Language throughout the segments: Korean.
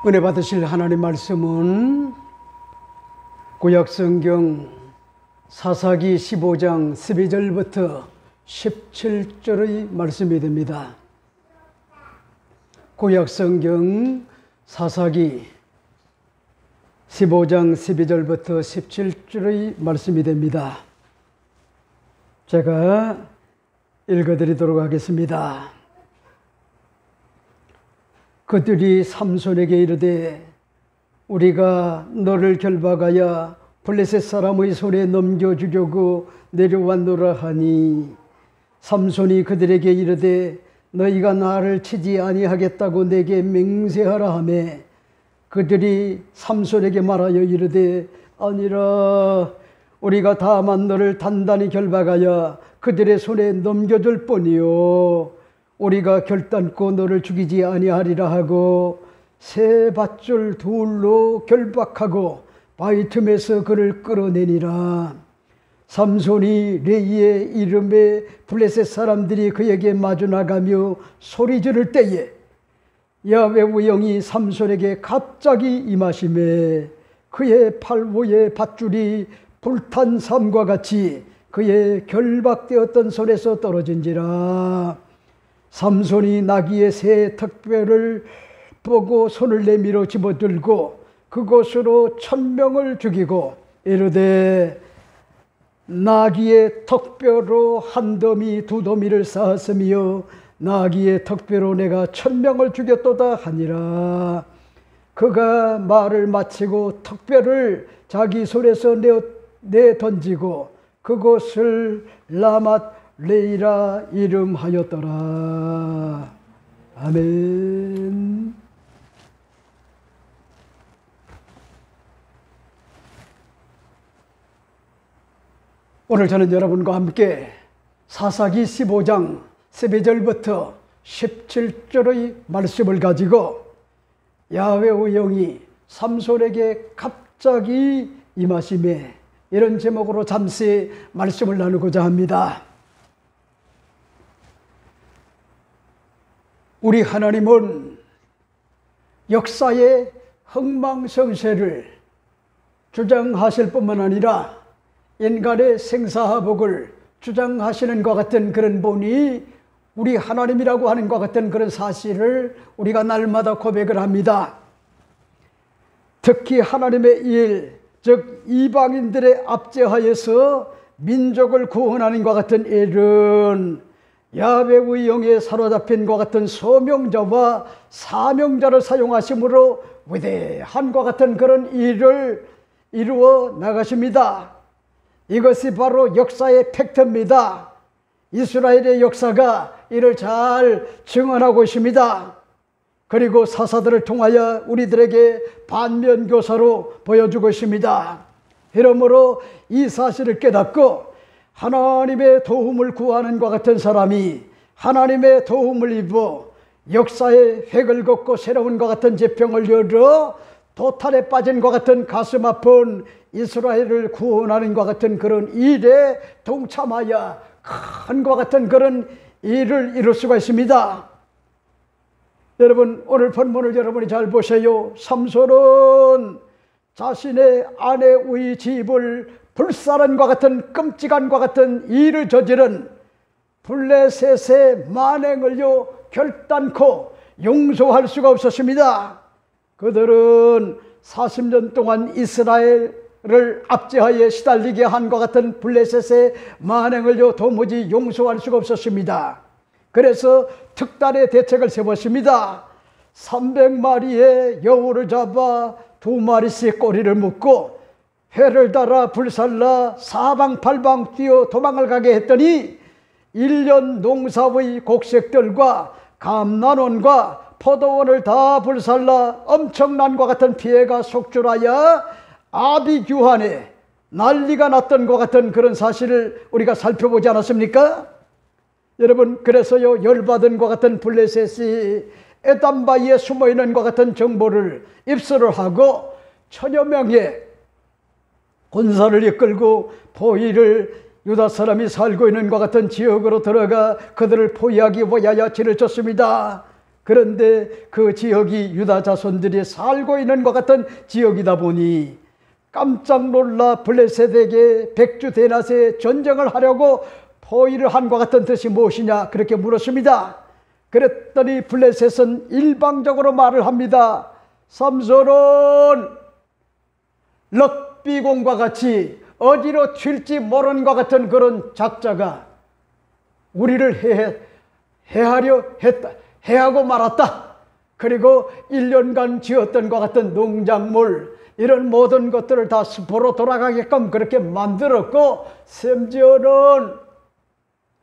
은혜 받으실 하나님 말씀은 구약성경 사사기 15장 12절부터 17절의 말씀이 됩니다. 구약성경 사사기 15장 12절부터 17절의 말씀이 됩니다. 제가 읽어드리도록 하겠습니다. 그들이 삼손에게 이르되 우리가 너를 결박하여 블레셋 사람의 손에 넘겨주려고 내려왔노라 하니, 삼손이 그들에게 이르되 너희가 나를 치지 아니하겠다고 내게 맹세하라 하며, 그들이 삼손에게 말하여 이르되 아니라 우리가 다만 너를 단단히 결박하여 그들의 손에 넘겨줄 뿐이요 우리가 결단코 너를 죽이지 아니하리라 하고 새 밧줄 둘로 결박하고 바위 틈에서 그를 끌어내니라. 삼손이 레이의 이름에 블레셋 사람들이 그에게 마주 나가며 소리 지를 때에 야훼의 영이 삼손에게 갑자기 임하시매 그의 팔 위에 밧줄이 불탄 삼과 같이 그의 결박되었던 손에서 떨어진지라. 삼손이 나귀의 새 턱뼈를 보고 손을 내밀어 집어들고 그것으로 1000명을 죽이고 이르되 나귀의 턱뼈로 한 더미 두 더미를 쌓았으며 나귀의 턱뼈로 내가 1000명을 죽였도다 하니라. 그가 말을 마치고 턱뼈를 자기 손에서 내 던지고 그곳을 라맛 레이라 이름하였더라. 아멘. 오늘 저는 여러분과 함께 사사기 15장 12절부터 17절의 말씀을 가지고 야훼의 영이 삼손에게 갑자기 임하심에, 이런 제목으로 잠시 말씀을 나누고자 합니다. 우리 하나님은 역사의 흥망성쇠를 주장하실 뿐만 아니라 인간의 생사화복을 주장하시는 것 같은 그런 분이 우리 하나님이라고 하는 것 같은 그런 사실을 우리가 날마다 고백을 합니다. 특히 하나님의 일, 즉 이방인들의 압제하에서 민족을 구원하는 것 같은 일은 야훼의 영에 사로잡힌 것 같은 소명자와 사명자를 사용하심으로 위대한 것 같은 그런 일을 이루어 나가십니다. 이것이 바로 역사의 팩트입니다. 이스라엘의 역사가 이를 잘 증언하고 있습니다. 그리고 사사들을 통하여 우리들에게 반면교사로 보여주고 있습니다. 이러므로 이 사실을 깨닫고 하나님의 도움을 구하는 것 같은 사람이 하나님의 도움을 입어 역사의 획을 걷고 새로운 것 같은 지평을 열어 도탈에 빠진 것 같은 가슴 아픈 이스라엘을 구원하는 것 같은 그런 일에 동참하여 큰 것 같은 그런 일을 이룰 수가 있습니다. 여러분, 오늘 본문을 여러분이 잘 보세요. 삼손은 자신의 아내의 집을 불살한 것 같은 끔찍한 것 같은 일을 저지른 블레셋의 만행을요 결단코 용서할 수가 없었습니다. 그들은 40년 동안 이스라엘을 압제하에 시달리게 한 것 같은 블레셋의 만행을요 도무지 용서할 수가 없었습니다. 그래서 특단의 대책을 세웠습니다. 300마리의 여우를 잡아 2마리씩 꼬리를 묶고 회를 달아 불살라 사방팔방 뛰어 도망을 가게 했더니 1년 농사의 곡식들과 감난원과 포도원을 다 불살라 엄청난 것 같은 피해가 속출하여 아비규환에 난리가 났던 것 같은 그런 사실을 우리가 살펴보지 않았습니까? 여러분, 그래서요 열받은 것 같은 블레셋이 에담바위에 숨어있는 것 같은 정보를 입수를 하고 1000여 명의 군사를 이끌고 포위를 유다 사람이 살고 있는 것 같은 지역으로 들어가 그들을 포위하기 위하여 진을 쳤습니다. 그런데 그 지역이 유다 자손들이 살고 있는 것 같은 지역이다 보니 깜짝 놀라 블레셋에게 백주대낮에 전쟁을 하려고 포위를 한 것 같은 뜻이 무엇이냐 그렇게 물었습니다. 그랬더니 블레셋은 일방적으로 말을 합니다. 삼손은 럭비공과 같이 어디로 튈지 모르는 것 같은 그런 작자가 우리를 해하고 말았다. 그리고 1년간 지었던 것 같은 농작물 이런 모든 것들을 다 숲으로 돌아가게끔 그렇게 만들었고, 심지어는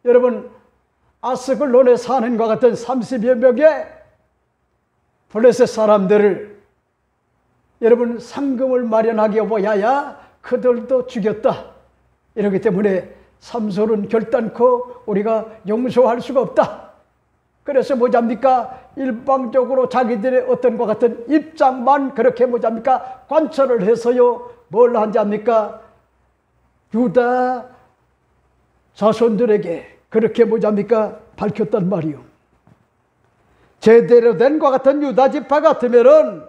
여러분 아스글론에 사는 것 같은 30여 명의 블레셋 사람들을 여러분 상금을 마련하기 위하여 그들도 죽였다. 이렇기 때문에 삼손은 결단코 우리가 용서할 수가 없다. 그래서 뭐잡니까? 일방적으로 자기들의 어떤 것 같은 입장만 그렇게 뭐잡니까? 관철을 해서요. 뭘 한지 합니까? 유다 자손들에게 그렇게 뭐잡니까? 밝혔단 말이요. 제대로 된 것 같은 유다 지파 같으면은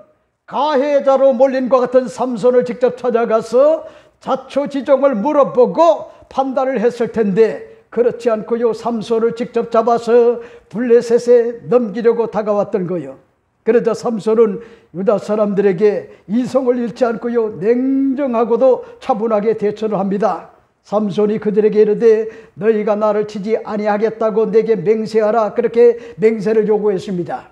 가해자로 몰린 것 같은 삼손을 직접 찾아가서 자초지종을 물어보고 판단을 했을 텐데, 그렇지 않고요 삼손을 직접 잡아서 블레셋에 넘기려고 다가왔던 거예요. 그러자 삼손은 유다 사람들에게 이성을 잃지 않고요 냉정하고도 차분하게 대처를 합니다. 삼손이 그들에게 이르되 너희가 나를 치지 아니하겠다고 내게 맹세하라, 그렇게 맹세를 요구했습니다.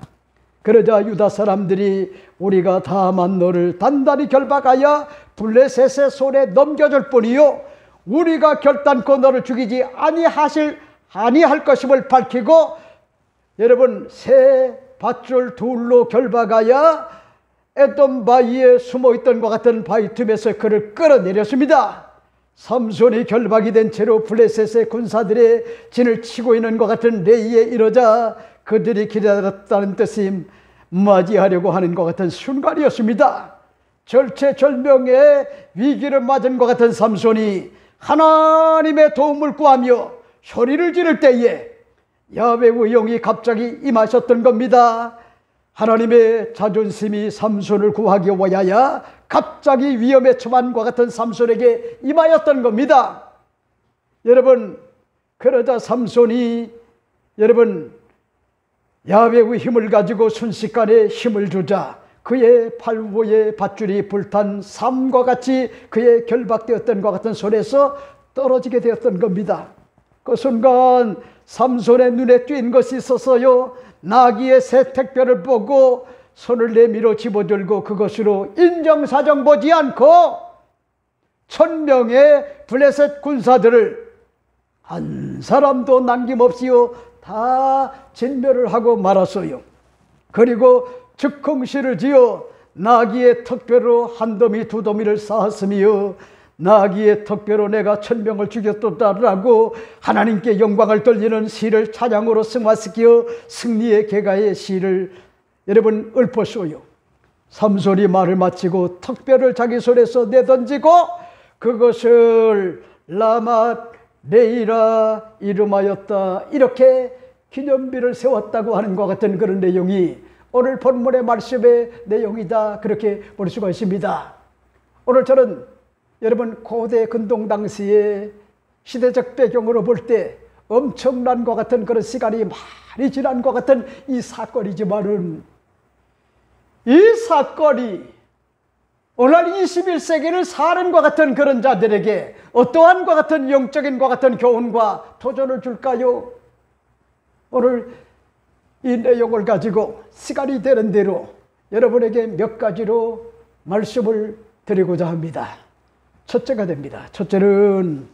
그러자 유다 사람들이 우리가 다만 너를 단단히 결박하여 블레셋의 손에 넘겨줄 뿐이요 우리가 결단코 너를 죽이지 아니할 것임을 밝히고, 여러분 새 밧줄 둘로 결박하여 에돔 바위에 숨어있던 것 같은 바위 틈에서 그를 끌어내렸습니다. 삼손이 결박이 된 채로 블레셋의 군사들의 진을 치고 있는 것 같은 레이에 이르자 그들이 기다렸다는 뜻이 맞이하려고 하는 것 같은 순간이었습니다. 절체절명의 위기를 맞은 것 같은 삼손이 하나님의 도움을 구하며 소리를 지를 때에 야훼의 영이 갑자기 임하셨던 겁니다. 하나님의 자존심이 삼손을 구하기 위하여 갑자기 위험에 처한 것 같은 삼손에게 임하였던 겁니다. 여러분 그러자 삼손이 여러분 야훼의 힘을 가지고 순식간에 힘을 주자 그의 팔 위에 밧줄이 불탄 삶과 같이 그의 결박되었던 것 같은 손에서 떨어지게 되었던 겁니다. 그 순간 삼손의 눈에 띈 것이 있어서요 나귀의 새 택배를 보고 손을 내밀어 집어들고 그것으로 인정사정 보지 않고 1000명의 블레셋 군사들을 한 사람도 남김없이요 다 진멸을 하고 말았어요. 그리고 즉흥시를 지어 나귀의 턱뼈로 한 더미 두 더미를 쌓았으며 나귀의 턱뼈로 내가 1000명을 죽였다라고 하나님께 영광을 돌리는 시를 찬양으로 승화시켜 승리의 개가의 시를 여러분 읊었어요. 삼손이 말을 마치고 턱뼈를 자기 손에서 내던지고 그것을 라맛 레이라 이름하였다, 이렇게 기념비를 세웠다고 하는 것 같은 그런 내용이 오늘 본문의 말씀의 내용이다, 그렇게 볼 수가 있습니다. 오늘 저는 여러분 고대 근동 당시의 시대적 배경으로 볼 때 엄청난 것 같은 그런 시간이 많이 지난 것 같은 이 사건이지만은 이 사건이 오늘 21세기를 사는 것 같은 그런 자들에게 어떠한 것 같은 영적인 것 같은 교훈과 도전을 줄까요? 오늘 이 내용을 가지고 시간이 되는 대로 여러분에게 몇 가지로 말씀을 드리고자 합니다. 첫째가 됩니다. 첫째는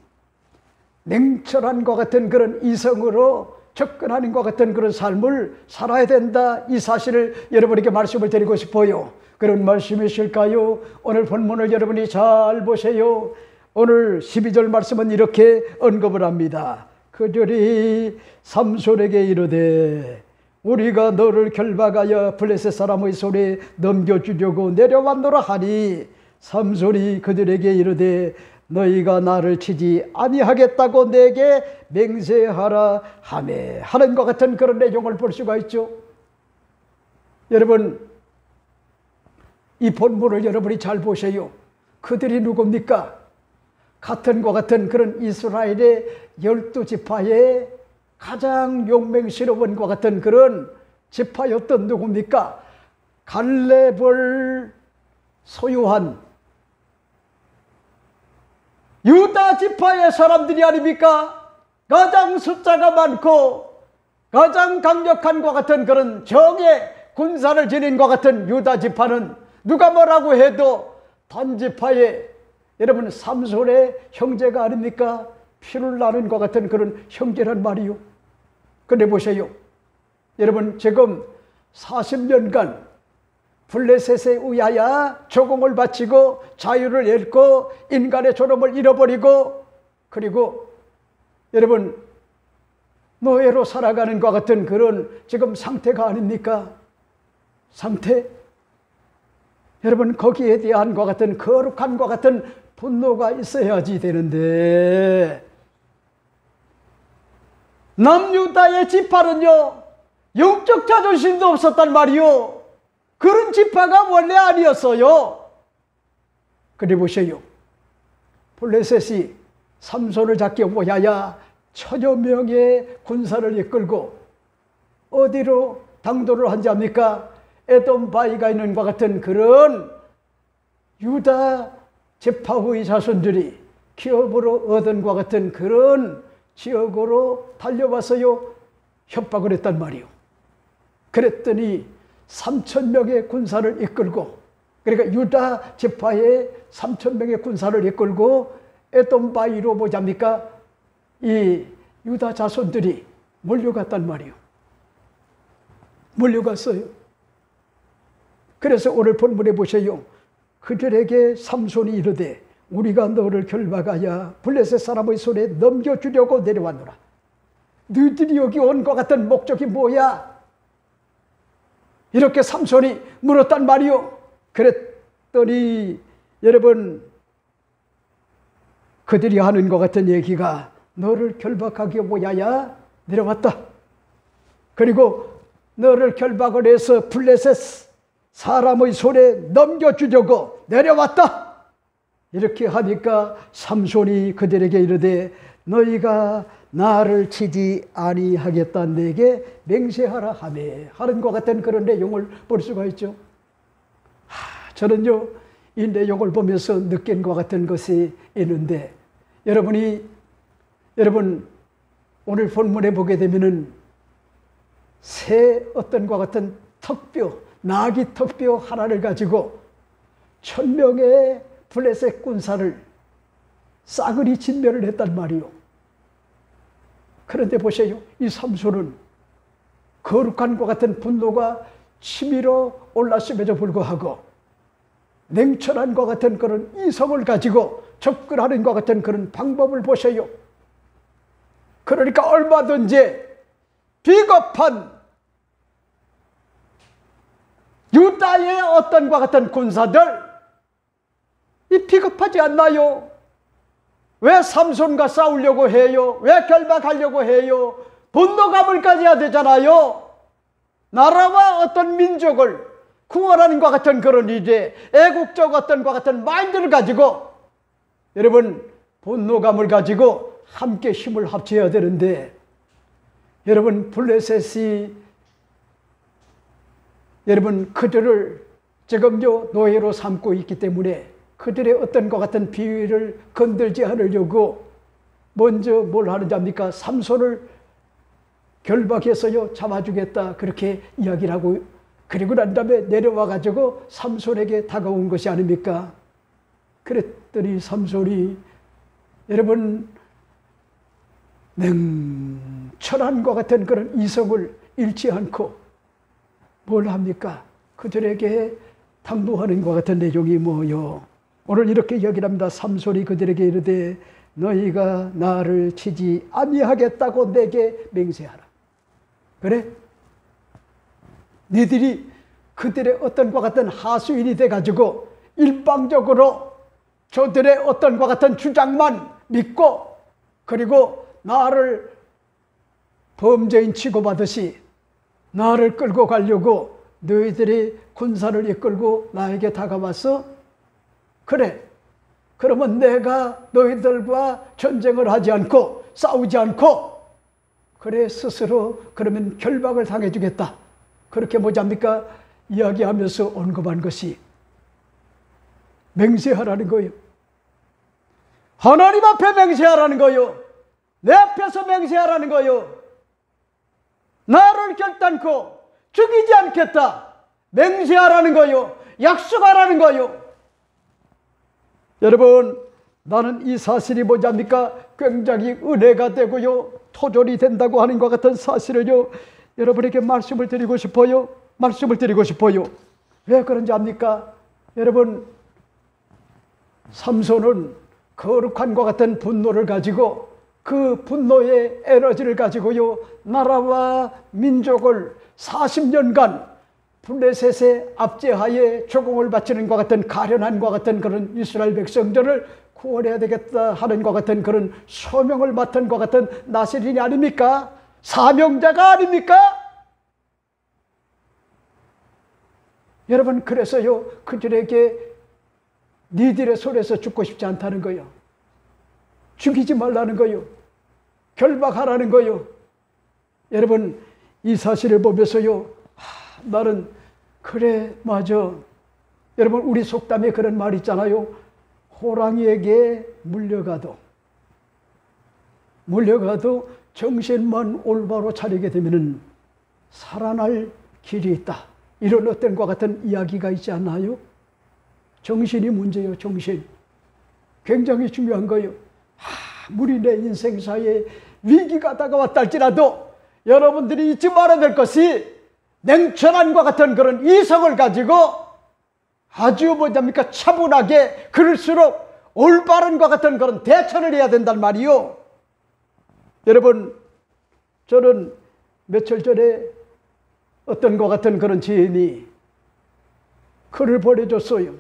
냉철한 것 같은 그런 이성으로 접근하는 것 같은 그런 삶을 살아야 된다, 이 사실을 여러분에게 말씀을 드리고 싶어요. 그런 말씀이실까요? 오늘 본문을 여러분이 잘 보세요. 오늘 12절 말씀은 이렇게 언급을 합니다. 그들이 삼손에게 이르되 우리가 너를 결박하여 블레셋 사람의 손에 넘겨주려고 내려왔노라 하니 삼손이 그들에게 이르되 너희가 나를 치지 아니하겠다고 내게 맹세하라 하매 하는 것 같은 그런 내용을 볼 수가 있죠. 여러분, 이 본문을 여러분이 잘 보세요. 그들이 누굽니까? 같은 것 같은 그런 이스라엘의 12지파의 가장 용맹스러운 것 같은 그런 지파였던 누굽니까? 갈렙을 소유한 유다 지파의 사람들이 아닙니까? 가장 숫자가 많고 가장 강력한 것 같은 그런 적의 군사를 지닌 것 같은 유다 지파는 누가 뭐라고 해도 단지파의 여러분 삼손의 형제가 아닙니까? 피를 나는 것 같은 그런 형제란 말이요. 그런데 보세요. 여러분, 지금 40년간 블레셋에 의하여 조공을 바치고 자유를 잃고 인간의 존엄을 잃어버리고, 그리고 여러분 노예로 살아가는 것 같은 그런 지금 상태가 아닙니까? 상태. 여러분, 거기에 대한 것 같은 거룩한 것 같은 분노가 있어야지 되는데, 남유다의 지파는요 영적 자존심도 없었단 말이요. 그런 지파가 원래 아니었어요. 그래 보세요. 블레셋이 삼손을 잡기 위하여 1000여 명의 군사를 이끌고 어디로 당도를 한지 합니까? 에돔 바위가 있는 것 같은 그런 유다 지파의 자손들이 기업으로 얻은 것 같은 그런 지역으로 달려와서요 협박을 했단 말이요. 그랬더니 3000명의 군사를 이끌고, 그러니까 유다 지파의 3000명의 군사를 이끌고 에돔 바위로 뭐잡니까? 이 유다 자손들이 몰려갔단 말이요. 몰려갔어요. 그래서 오늘 본문에 보세요. 그들에게 삼손이 이르되 우리가 너를 결박하여 블레셋 사람의 손에 넘겨주려고 내려왔노라. 너희들이 여기 온 것 같은 목적이 뭐야? 이렇게 삼손이 물었단 말이요. 그랬더니 여러분, 그들이 하는 것 같은 얘기가 너를 결박하기 위하여 내려왔다. 그리고 너를 결박을 해서 블레셋 사람의 손에 넘겨주려고 내려왔다. 이렇게 하니까 삼손이 그들에게 이르되 너희가 나를 치지 아니하겠다 내게 맹세하라 하며 하는 것 같은 그런 내용을 볼 수가 있죠. 저는요 이 내용을 보면서 느낀 것 같은 것이 있는데, 여러분 오늘 본문에 보게 되면은 새 어떤 것 같은 턱뼈, 나귀 턱뼈 하나를 가지고 1000명의 블레셋 군사를 싸그리 진멸을 했단 말이요. 그런데 보세요. 이 삼손은 거룩한 것 같은 분노가 치밀어 올랐음에도 불구하고 냉철한 것 같은 그런 이성을 가지고 접근하는 것 같은 그런 방법을 보세요. 그러니까 얼마든지 비겁한 유다의 어떤 것 같은 군사들, 이 비겁하지 않나요? 왜 삼손과 싸우려고 해요? 왜 결박하려고 해요? 분노감을까지 해야 되잖아요. 나라와 어떤 민족을 구원하는 것 같은 그런 일에 애국적 어떤 것 같은 마인드를 가지고 여러분 분노감을 가지고 함께 힘을 합쳐야 되는데, 여러분 블레셋이 여러분 그들을 지금요 노예로 삼고 있기 때문에 그들의 어떤 것 같은 비위를 건들지 않으려고 먼저 뭘 하는지 압니까? 삼손을 결박해서요 잡아주겠다 그렇게 이야기를 하고, 그리고 난 다음에 내려와 가지고 삼손에게 다가온 것이 아닙니까? 그랬더니 삼손이 여러분 냉철한 것 같은 그런 이성을 잃지 않고 뭘 합니까? 그들에게 당부하는 것 같은 내용이 뭐요? 오늘 이렇게 이야기를 합니다. 삼손이 그들에게 이르되 너희가 나를 치지 아니하겠다고 내게 맹세하라. 그래? 너희들이 그들의 어떤 것 같은 하수인이 돼가지고 일방적으로 저들의 어떤 것 같은 주장만 믿고, 그리고 나를 범죄인 취급하듯이 나를 끌고 가려고 너희들이 군사를 이끌고 나에게 다가와서 그래, 그러면 내가 너희들과 전쟁을 하지 않고 싸우지 않고 그래 스스로 그러면 결박을 당해주겠다. 그렇게 뭐잡니까? 이야기하면서 언급한 것이 맹세하라는 거예요. 하나님 앞에 맹세하라는 거예요. 내 앞에서 맹세하라는 거예요. 나를 결단코 죽이지 않겠다. 맹세하라는 거예요. 약속하라는 거예요. 여러분, 나는 이 사실이 뭐냐입니까? 굉장히 은혜가 되고요, 토존이 된다고 하는 것 같은 사실을요, 여러분에게 말씀을 드리고 싶어요. 말씀을 드리고 싶어요. 왜 그런지 압니까? 여러분, 삼손은 거룩한 것 같은 분노를 가지고 그 분노의 에너지를 가지고요, 나라와 민족을 40년간 블레셋의 압제하에 조공을 바치는 것 같은 가련한 것 같은 그런 이스라엘 백성들을 구원해야 되겠다 하는 것 같은 그런 소명을 맡은 것 같은 나세린이 아닙니까? 사명자가 아닙니까? 여러분, 그래서요, 그들에게 니들의 손에서 죽고 싶지 않다는 거예요. 죽이지 말라는 거예요. 결박하라는 거예요. 여러분, 이 사실을 보면서요, 나는 그래, 맞아. 여러분, 우리 속담에 그런 말 있잖아요. 호랑이에게 물려가도 정신만 올바로 차리게 되면은 살아날 길이 있다. 이런 어떤 것 같은 이야기가 있지 않나요? 정신이 문제예요. 정신. 굉장히 중요한 거예요. 아무리 내 인생사에 위기가 다가왔다 할지라도 여러분들이 잊지 말아야 될 것이 냉철한 것 같은 그런 이성을 가지고 아주 뭐랍니까? 차분하게, 그럴수록 올바른 것 같은 그런 대처를 해야 된단 말이요. 여러분, 저는 며칠 전에 어떤 것 같은 그런 지인이 글을 보내줬어요.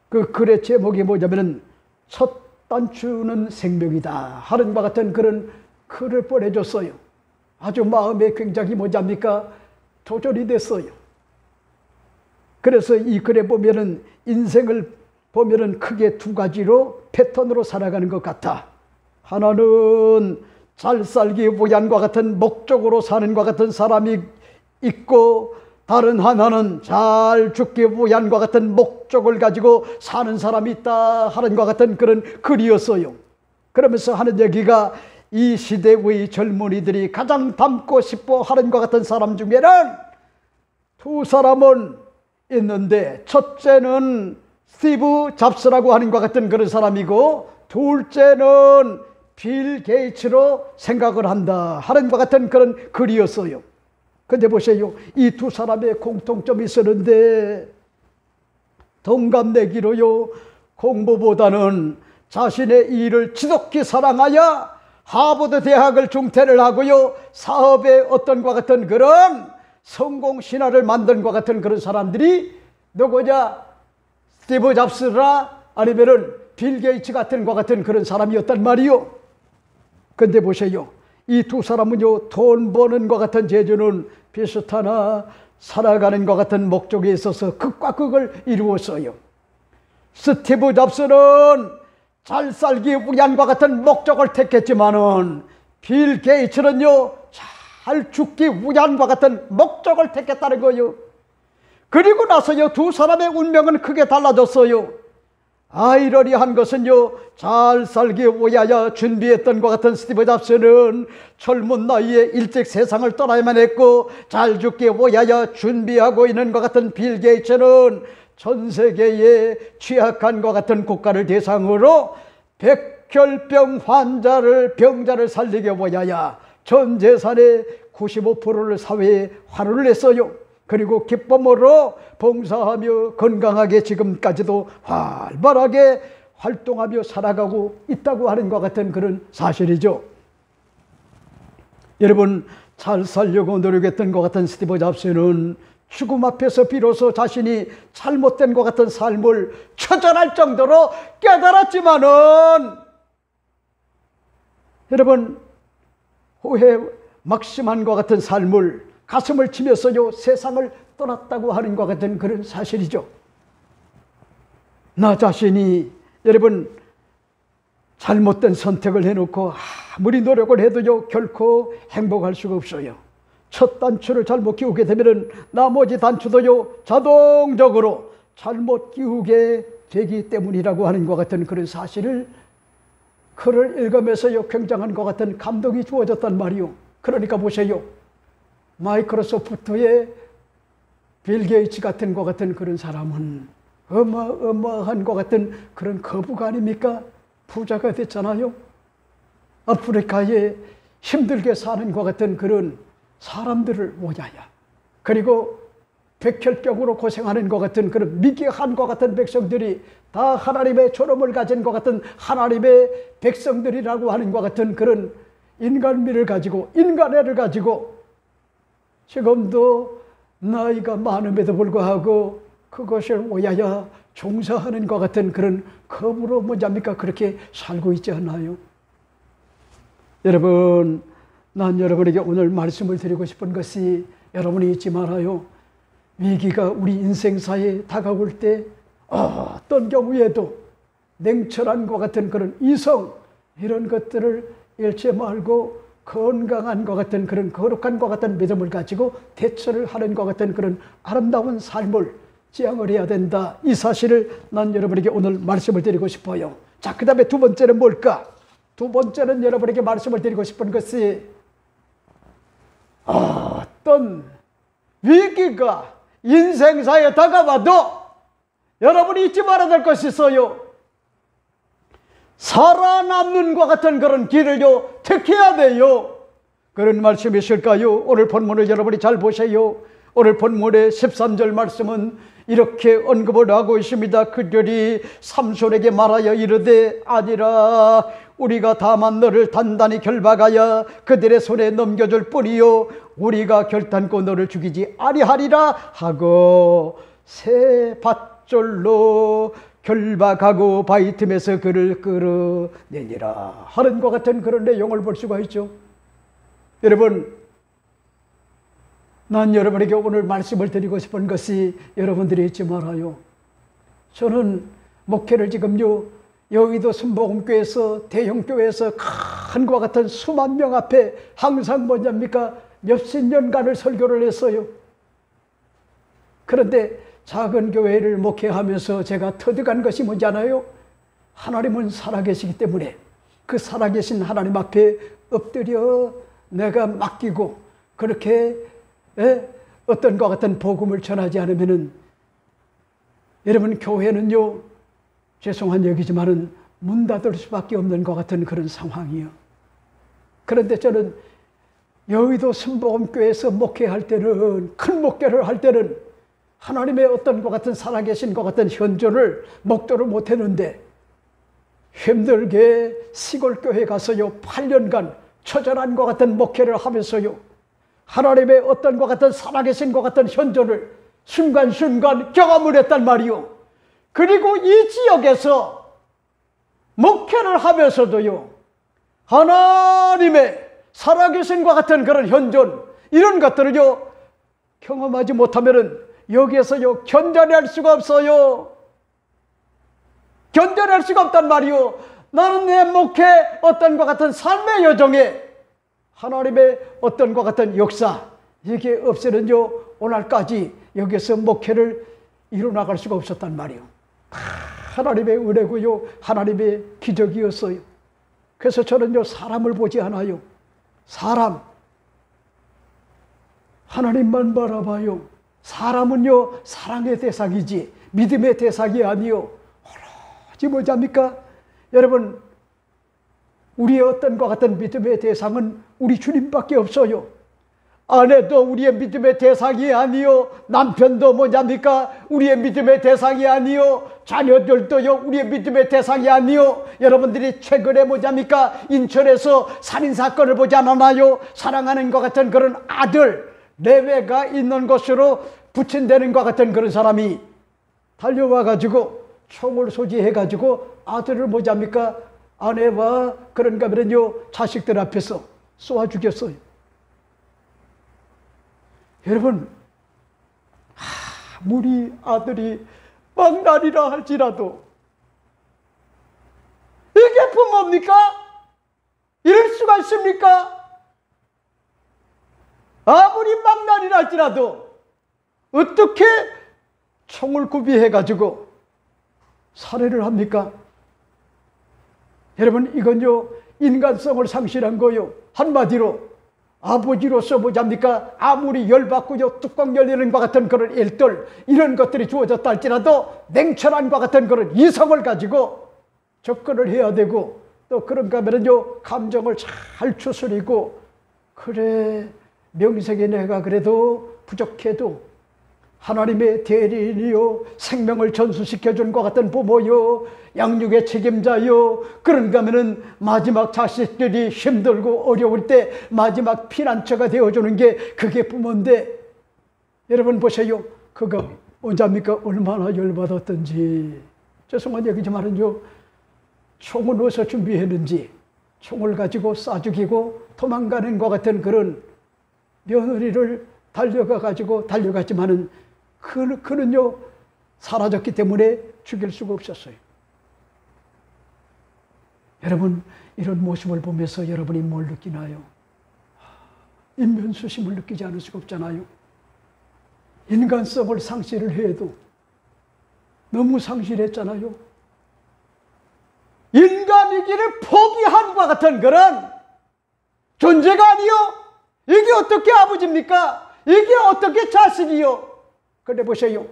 그 글의 제목이 뭐냐면은 첫 단추는 생명이다 하는 것 같은 그런 글을 보내줬어요. 아주 마음에 굉장히 뭐잡니까? 도전이 됐어요. 그래서 이 글에 보면은 인생을 보면은 크게 두 가지로 패턴으로 살아가는 것 같아. 하나는 잘 살기 위한과 같은 목적으로 사는 것 같은 사람이 있고, 다른 하나는 잘 죽기 위한과 같은 목적을 가지고 사는 사람이 있다 하는 것 같은 그런 글이었어요. 그러면서 하는 얘기가 이 시대의 젊은이들이 가장 닮고 싶어 하는 것 같은 사람 중에는 두 사람은 있는데, 첫째는 스티브 잡스라고 하는 것 같은 그런 사람이고, 둘째는 빌 게이츠로 생각을 한다 하는 것 같은 그런 글이었어요. 근데 보세요, 이 두 사람의 공통점이 있었는데, 동갑내기로요, 공부보다는 자신의 일을 지독히 사랑하여 하버드 대학을 중퇴를 하고요, 사업의 어떤 것 같은 그런 성공 신화를 만든 것 같은 그런 사람들이 누구냐? 스티브 잡스라 아니면은 빌 게이츠 같은 것 같은 그런 사람이었단 말이요. 근데 보세요, 이 두 사람은요, 돈 버는 것 같은 재주는 비슷하나 살아가는 것 같은 목적에 있어서 극과 극을 이루었어요. 스티브 잡스는 잘 살기 위한과 같은 목적을 택했지만은 빌 게이츠는요, 잘 죽기 위한과 같은 목적을 택했다는 거예요. 그리고 나서요, 두 사람의 운명은 크게 달라졌어요. 아이러니한 것은요, 잘 살기 위하여 준비했던 것 같은 스티브 잡스는 젊은 나이에 일찍 세상을 떠나야만 했고, 잘 죽기 위하여 준비하고 있는 것 같은 빌 게이츠는 전 세계에 취약한 것 같은 국가를 대상으로 백혈병 병자를 살리기 위하여 전 재산의 95%를 사회에 환원을 했어요. 그리고 기쁨으로 봉사하며 건강하게 지금까지도 활발하게 활동하며 살아가고 있다고 하는 것 같은 그런 사실이죠. 여러분, 잘 살려고 노력했던 것 같은 스티브 잡스는 죽음 앞에서 비로소 자신이 잘못된 것 같은 삶을 처절할 정도로 깨달았지만은, 여러분, 후회 막심한 것 같은 삶을 가슴을 치면서요, 세상을 떠났다고 하는 것 같은 그런 사실이죠. 나 자신이 여러분 잘못된 선택을 해놓고 아무리 노력을 해도요 결코 행복할 수가 없어요. 첫 단추를 잘못 끼우게 되면 나머지 단추도요 자동적으로 잘못 끼우게 되기 때문이라고 하는 것 같은 그런 사실을 글을 읽으면서요 굉장한 것 같은 감동이 주어졌단 말이요. 그러니까 보세요. 마이크로소프트의 빌 게이츠 같은 것 같은 그런 사람은 어마어마한 것 같은 그런 거부가 아닙니까? 부자가 됐잖아요. 아프리카에 힘들게 사는 것 같은 그런 사람들을 모자야. 그리고 백혈병으로 고생하는 것 같은 그런 미개한 것 같은 백성들이 다 하나님의 존엄을 가진 것 같은 하나님의 백성들이라고 하는 것 같은 그런 인간미를 가지고 인간애를 가지고 지금도 나이가 많음에도 불구하고 그것을 오야야 종사하는 것 같은 그런 겁으로 뭐냐입니까? 그렇게 살고 있지 않나요? 여러분, 난 여러분에게 오늘 말씀을 드리고 싶은 것이 여러분이 잊지 말아요. 위기가 우리 인생사에 다가올 때 어떤 경우에도 냉철한 것 같은 그런 이성 이런 것들을 잃지 말고 건강한 것 같은 그런 거룩한 것 같은 믿음을 가지고 대처를 하는 것 같은 그런 아름다운 삶을 지향을 해야 된다. 이 사실을 난 여러분에게 오늘 말씀을 드리고 싶어요. 자, 그 다음에 두 번째는 뭘까? 두 번째는 여러분에게 말씀을 드리고 싶은 것이 어떤 위기가 인생사에 다가와도 여러분이 잊지 말아야 될 것이 있어요. 살아남는 것 같은 그런 길을요 택해야 돼요. 그런 말씀이 있을까요? 오늘 본문을 여러분이 잘 보세요. 오늘 본문의 13절 말씀은 이렇게 언급을 하고 있습니다. 그들이 삼손에게 말하여 이르되 아니라 우리가 다만 너를 단단히 결박하여 그들의 손에 넘겨줄 뿐이요 우리가 결단코 너를 죽이지 아니하리라 하고 새 밧줄로 결박하고 바위 틈에서 그를 끌어내니라 하는 것 같은 그런 내용을 볼 수가 있죠. 여러분, 난 여러분에게 오늘 말씀을 드리고 싶은 것이 여러분들이 잊지 말아요. 저는 목회를 지금요 여의도 순복음교회에서 대형교회에서 큰 것 같은 수만 명 앞에 항상 뭐냐입니까? 몇십 년간을 설교를 했어요. 그런데 작은 교회를 목회하면서 제가 터득한 것이 뭔지 아나요? 하나님은 살아계시기 때문에 그 살아계신 하나님 앞에 엎드려 내가 맡기고 그렇게 어떤 것 같은 복음을 전하지 않으면은 여러분 교회는요 죄송한 얘기지만은 문 닫을 수밖에 없는 것 같은 그런 상황이요. 그런데 저는 여의도 순복음교회에서 목회할 때는 큰 목회를 할 때는 하나님의 어떤 것 같은 살아계신 것 같은 현존을 목도를 못했는데 힘들게 시골교회 가서요 8년간 처절한 것 같은 목회를 하면서요 하나님의 어떤 것 같은 살아계신 것 같은 현존을 순간순간 경험을 했단 말이요. 그리고 이 지역에서 목회를 하면서도요 하나님의 살아계신 것 같은 그런 현존 이런 것들을요 경험하지 못하면은 여기에서요 견뎌낼 수가 없어요. 견뎌낼 수가 없단 말이요. 나는 내 목회 어떤 것 같은 삶의 여정에 하나님의 어떤 것 같은 역사 이게 없으면요 오늘까지 여기서 목회를 이루어나갈 수가 없었단 말이요. 하나님의 은혜고요 하나님의 기적이었어요. 그래서 저는요 사람을 보지 않아요. 사람 하나님만 바라봐요. 사람은요 사랑의 대상이지 믿음의 대상이 아니요. 오로지 뭐잡니까? 여러분 우리의 어떤 것 같은 믿음의 대상은 우리 주님밖에 없어요. 아내도 우리의 믿음의 대상이 아니요. 남편도 뭐냐입니까? 우리의 믿음의 대상이 아니요. 자녀들도요 우리의 믿음의 대상이 아니요. 여러분들이 최근에 뭐냐입니까? 인천에서 살인사건을 보지 않았나요? 사랑하는 것 같은 그런 아들 레외가 있는 곳으로 부친되는 것 같은 그런 사람이 달려와 가지고 총을 소지해 가지고 아들을 뭐냐입니까? 아내와 그런가 하면요 자식들 앞에서 쏘아 죽였어요. 여러분 아무리 아들이 망나니라 할지라도 이게 부모입니까? 이럴 수가 있습니까? 아무리 망나니라 할지라도 어떻게 총을 구비해가지고 살해를 합니까? 여러분, 이건요 인간성을 상실한 거요. 한마디로 아버지로서 뭐잡니까? 아무리 열받고요 뚜껑 열리는 것 같은 그런 일들, 이런 것들이 주어졌다 할지라도 냉철함과 같은 그런 이성을 가지고 접근을 해야 되고, 또 그런가 하면요 감정을 잘 추스리고, 그래 명색이 내가 그래도 부족해도 하나님의 대리인이요, 생명을 전수시켜준 것 같은 부모요, 양육의 책임자요, 그런가 하면은 마지막 자식들이 힘들고 어려울 때 마지막 피난처가 되어주는 게 그게 부모인데, 여러분 보세요. 그거 언제입니까? 얼마나 열받았던지. 죄송한 얘기지만은요, 총은 어디서 준비했는지, 총을 가지고 쏴 죽이고 도망가는 것 같은 그런 며느리를 달려갔지만은 그는요 사라졌기 때문에 죽일 수가 없었어요. 여러분, 이런 모습을 보면서 여러분이 뭘 느끼나요? 인면수심을 느끼지 않을 수가 없잖아요. 인간성을 상실을 해도 너무 상실했잖아요. 인간이기를 포기한 것 같은 그런 존재가 아니요. 이게 어떻게 아버지입니까? 이게 어떻게 자식이요? 근데 보세요.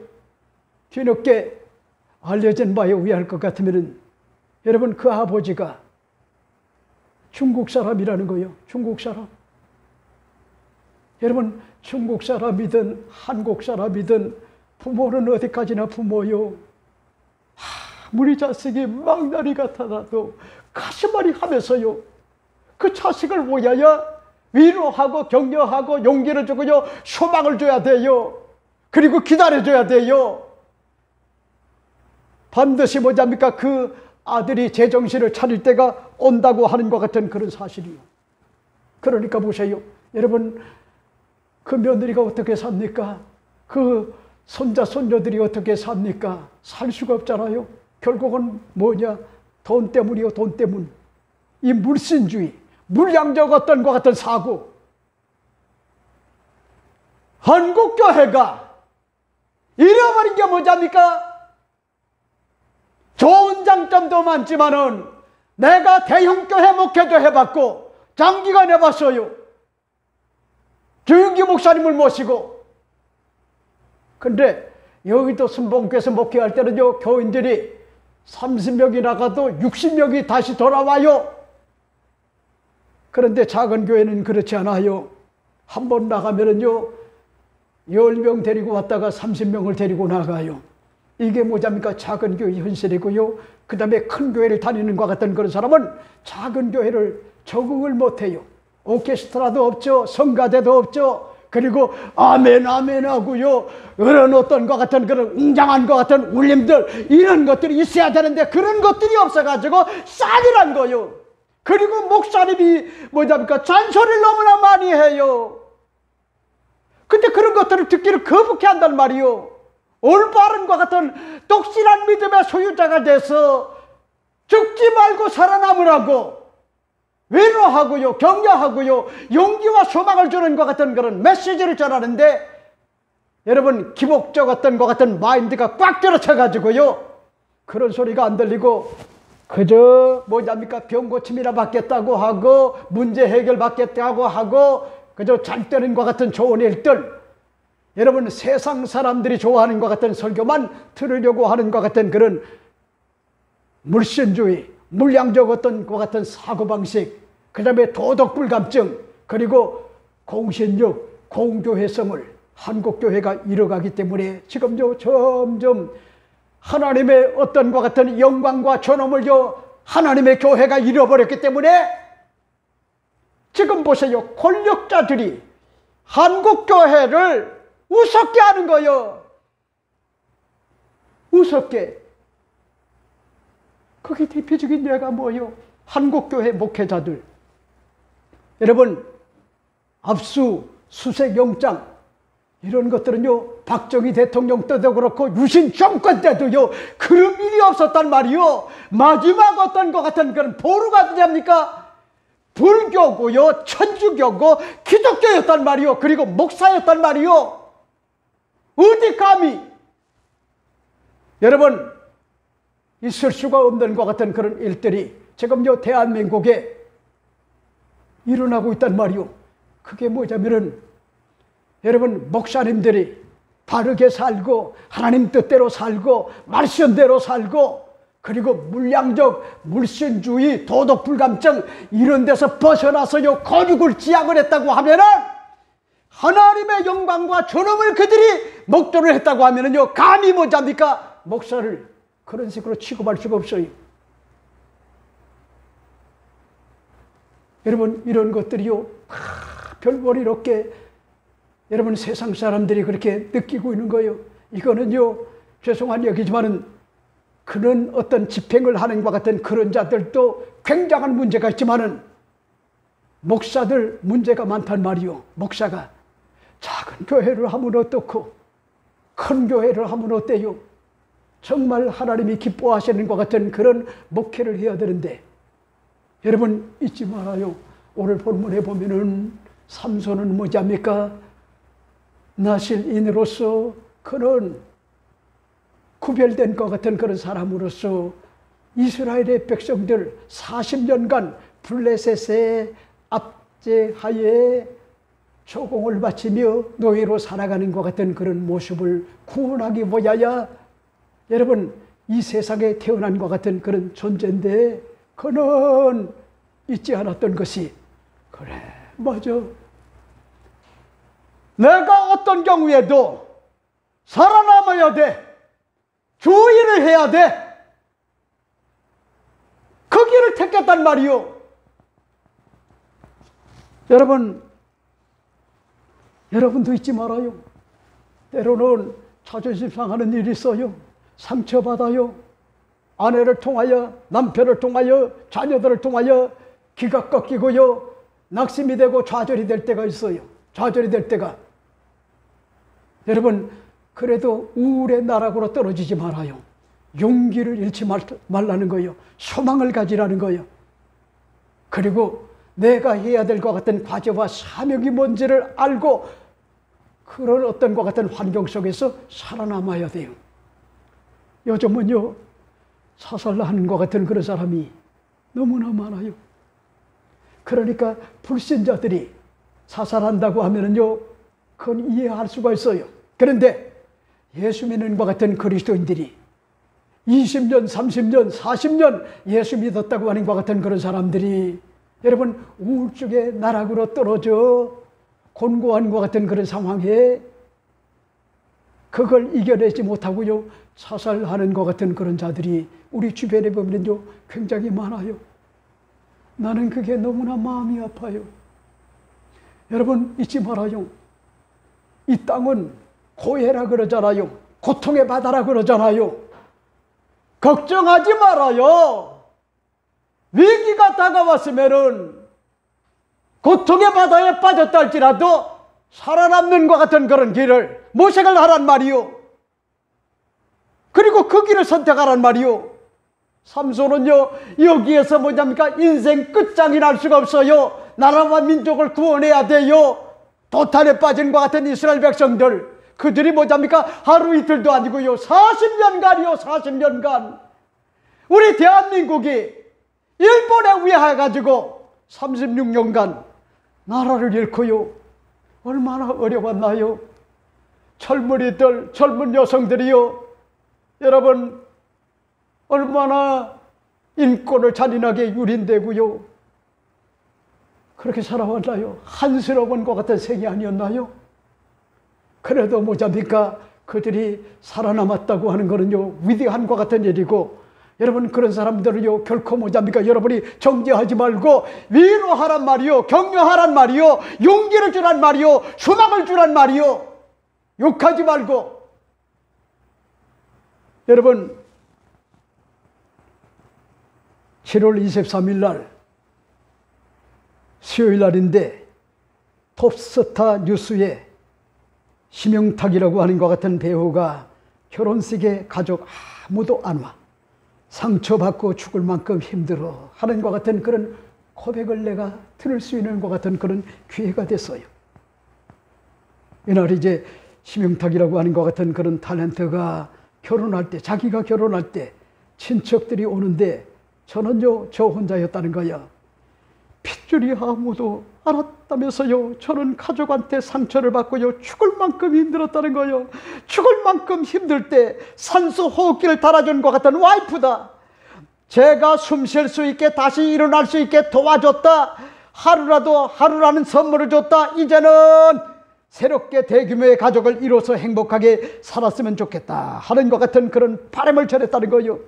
뒤늦게 알려진 바에 의할 것 같으면 여러분, 그 아버지가 중국 사람이라는 거예요. 중국 사람. 여러분, 중국 사람이든 한국 사람이든 부모는 어디까지나 부모요. 우리 자식이 망나니 같아도 가슴앓이 하면서요, 그 자식을 위하여 위로하고 격려하고 용기를 주고요, 소망을 줘야 돼요. 그리고 기다려줘야 돼요. 반드시 뭐잡니까? 그 아들이 제정신을 차릴 때가 온다고 하는 것 같은 그런 사실이요. 그러니까 보세요. 여러분, 그 며느리가 어떻게 삽니까? 그 손자 손녀들이 어떻게 삽니까? 살 수가 없잖아요. 결국은 뭐냐? 돈 때문이요. 돈 때문. 이 물신주의, 물량적 어떤 것 같은 사고. 한국교회가 잃어버린 게 뭐잡니까? 좋은 장점도 많지만은 내가 대형교회 목회도 해봤고 장기간 해봤어요. 주윤기 목사님을 모시고. 근데 여기도 순복음교회에서 목회할 때는요, 교인들이 30명이 나가도 60명이 다시 돌아와요. 그런데 작은 교회는 그렇지 않아요. 한 번 나가면은요 10명 데리고 왔다가 30명을 데리고 나가요. 이게 뭐잡니까? 작은 교회 현실이고요. 그 다음에 큰 교회를 다니는 것 같은 그런 사람은 작은 교회를 적응을 못해요. 오케스트라도 없죠. 성가대도 없죠. 그리고 아멘 아멘 하고요, 그런 어떤 것 같은 그런 웅장한 것 같은 울림들, 이런 것들이 있어야 되는데 그런 것들이 없어가지고 싸늘한 거요. 그리고 목사님이 뭐잡니까? 잔소리를 너무나 많이 해요. 근데 그런 것들을 듣기를 거북해 한단 말이요. 올바른 것 같은 독실한 믿음의 소유자가 돼서 죽지 말고 살아남으라고 위로하고요, 격려하고요, 용기와 소망을 주는 것 같은 그런 메시지를 전하는데, 여러분, 기복적 어떤 것 같은 마인드가 꽉 들어쳐가지고요, 그런 소리가 안 들리고 그저 뭐냐입니까? 병 고침이나 받겠다고 하고 문제 해결 받겠다고 하고 그저 잔되는 것 같은 좋은 일들, 여러분, 세상 사람들이 좋아하는 것 같은 설교만 들으려고 하는 것 같은 그런 물신주의, 물량적 어떤 것 같은 사고방식, 그 다음에 도덕불감증, 그리고 공신력, 공교회성을 한국교회가 잃어가기 때문에 지금요 점점 하나님의 어떤 것 같은 영광과 존엄을요 하나님의 교회가 잃어버렸기 때문에 지금 보세요. 권력자들이 한국교회를 우습게 하는 거예요. 우습게. 그게 대표적인 예가 뭐예요? 한국교회 목회자들. 여러분, 압수, 수색영장, 이런 것들은요, 박정희 대통령 때도 그렇고 유신 정권 때도요, 그런 일이 없었단 말이요. 마지막 어떤 것 같은 그런 보루가 되냐입니까? 불교고요, 천주교고, 기독교였단 말이요. 그리고 목사였단 말이요. 어디 감히 여러분 있을 수가 없는 것 같은 그런 일들이 지금요 대한민국에 일어나고 있단 말이요. 그게 뭐냐면은 여러분 목사님들이 바르게 살고 하나님 뜻대로 살고 말씀대로 살고 그리고 물량적 물신주의 도덕불감증 이런 데서 벗어나서요 거룩을 지향을 했다고 하면은 하나님의 영광과 존엄을 그들이 목도를 했다고 하면은요 감히 뭐잡니까? 목사를 그런 식으로 취급할 수가 없어요. 여러분 이런 것들이요 별볼 일 없게 여러분 세상 사람들이 그렇게 느끼고 있는 거예요. 이거는요 죄송한 얘기지만은 그런 어떤 집행을 하는 것 같은 그런 자들도 굉장한 문제가 있지만은 목사들 문제가 많단 말이요. 목사가 작은 교회를 하면 어떻고 큰 교회를 하면 어때요? 정말 하나님이 기뻐하시는 것 같은 그런 목회를 해야 되는데 여러분 잊지 말아요. 오늘 본문에 보면은 삼손은 뭐냐입니까? 나실인으로서 그런 구별된 것 같은 그런 사람으로서 이스라엘의 백성들 40년간 블레셋의 압제하에 조공을 바치며 노예로 살아가는 것 같은 그런 모습을 구원하기 위하여 여러분 이 세상에 태어난 것 같은 그런 존재인데 그는 잊지 않았던 것이 그래 맞아 내가 어떤 경우에도 살아남아야 돼 주의를 해야 돼 그 길을 택했단 말이요. 여러분도 잊지 말아요. 때로는 자존심 상하는 일이 있어요. 상처받아요. 아내를 통하여 남편을 통하여 자녀들을 통하여 기가 꺾이고요. 낙심이 되고 좌절이 될 때가 있어요. 좌절이 될 때가. 여러분 그래도 우울의 나락으로 떨어지지 말아요. 용기를 잃지 말라는 거예요. 소망을 가지라는 거예요. 그리고 내가 해야 될 것 같은 과제와 사명이 뭔지를 알고 그런 어떤 것 같은 환경 속에서 살아남아야 돼요. 요즘은요 사살하는 것 같은 그런 사람이 너무나 많아요. 그러니까 불신자들이 사살한다고 하면은요 그건 이해할 수가 있어요. 그런데 예수 믿는 것 같은 그리스도인들이 20년, 30년, 40년 예수 믿었다고 하는 것 같은 그런 사람들이 여러분 우울증의 나락으로 떨어져 곤고한 것 같은 그런 상황에 그걸 이겨내지 못하고요 사살하는 것 같은 그런 자들이 우리 주변에 보면요 굉장히 많아요. 나는 그게 너무나 마음이 아파요. 여러분 잊지 말아요. 이 땅은 고해라 그러잖아요. 고통의 바다라 그러잖아요. 걱정하지 말아요. 위기가 다가왔으면은 고통의 바다에 빠졌다 할지라도 살아남는 것 같은 그런 길을 모색을 하란 말이요. 그리고 그 길을 선택하란 말이요. 삼손은요 여기에서 뭐냐니까 인생 끝장이 날 수가 없어요. 나라와 민족을 구원해야 돼요. 도탄에 빠진 것 같은 이스라엘 백성들 그들이 뭐냐니까 하루 이틀도 아니고요 40년간이요 40년간 우리 대한민국이 일본에 의해가지고 36년간 나라를 잃고요 얼마나 어려웠나요. 젊은이들 젊은 여성들이요 여러분 얼마나 인권을 잔인하게 유린되고요 그렇게 살아왔나요. 한스러운 것 같은 생이 아니었나요. 그래도 뭐잡니까 그들이 살아남았다고 하는 것은요 위대한 것 같은 일이고 여러분 그런 사람들은요 결코 뭐잡니까 여러분이 정죄하지 말고 위로하란 말이요 격려하란 말이요 용기를 주란 말이요 소망을 주란 말이요 욕하지 말고. 여러분 7월 23일 날 수요일 날인데 톱스타 뉴스에 심영탁이라고 하는 것 같은 배우가 결혼식에 가족 아무도 안 와. 상처받고 죽을 만큼 힘들어 하는 것 같은 그런 고백을 내가 들을 수 있는 것 같은 그런 기회가 됐어요. 이날 이제 심영탁이라고 하는 것 같은 그런 탤런트가 결혼할 때, 자기가 결혼할 때 친척들이 오는데 저는요, 저 혼자였다는 거야. 핏줄이 아무도 알았다면서요. 저는 가족한테 상처를 받고요, 죽을 만큼 힘들었다는 거요. 죽을 만큼 힘들 때 산소 호흡기를 달아준 것 같은 와이프다. 제가 숨 쉴 수 있게 다시 일어날 수 있게 도와줬다. 하루라는 선물을 줬다. 이제는 새롭게 대규모의 가족을 이뤄서 행복하게 살았으면 좋겠다 하는 것 같은 그런 바람을 전했다는 거요.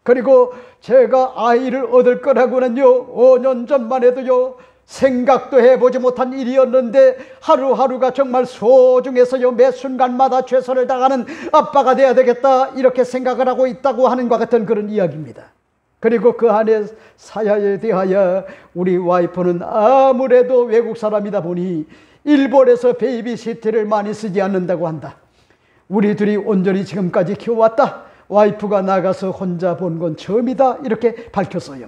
그리고 제가 아이를 얻을 거라고는요, 5년 전만 해도요, 생각도 해보지 못한 일이었는데 하루하루가 정말 소중해서요, 매 순간마다 최선을 다하는 아빠가 돼야 되겠다 이렇게 생각을 하고 있다고 하는 것 같은 그런 이야기입니다. 그리고 그 안에 사야에 대하여 우리 와이프는 아무래도 외국 사람이다 보니 일본에서 베이비시트를 많이 쓰지 않는다고 한다. 우리 둘이 온전히 지금까지 키워왔다. 와이프가 나가서 혼자 본 건 처음이다 이렇게 밝혔어요.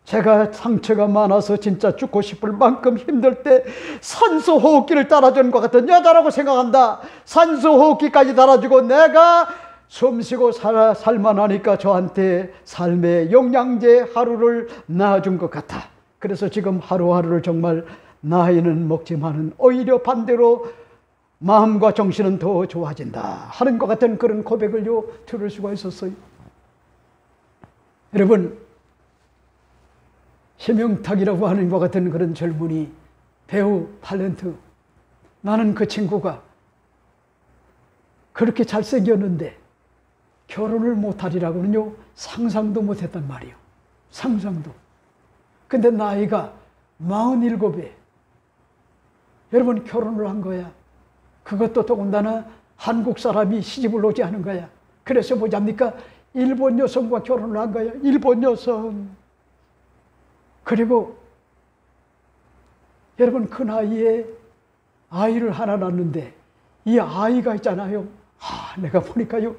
제가 상처가 많아서 진짜 죽고 싶을 만큼 힘들 때 산소 호흡기를 달아준 것 같은 여자라고 생각한다. 산소 호흡기까지 달아주고 내가 숨쉬고 살만하니까 저한테 삶의 영양제 하루를 낳아준 것 같아. 그래서 지금 하루하루를 정말 나이는 먹지만은 오히려 반대로 마음과 정신은 더 좋아진다 하는 것 같은 그런 고백을요 들을 수가 있었어요. 여러분, 심영탁이라고 하는 것 같은 그런 젊은이 배우 탤런트, 나는 그 친구가 그렇게 잘생겼는데 결혼을 못하리라고는요 상상도 못했단 말이에요. 상상도. 근데 나이가 47에 여러분 결혼을 한 거야. 그것도 더군다나 한국 사람이 시집을 오지 않은 거야. 그래서 뭐잡니까? 일본 여성과 결혼을 한 거야. 일본 여성. 그리고 여러분 그 나이에 아이를 하나 낳는데 이 아이가 있잖아요. 내가 보니까요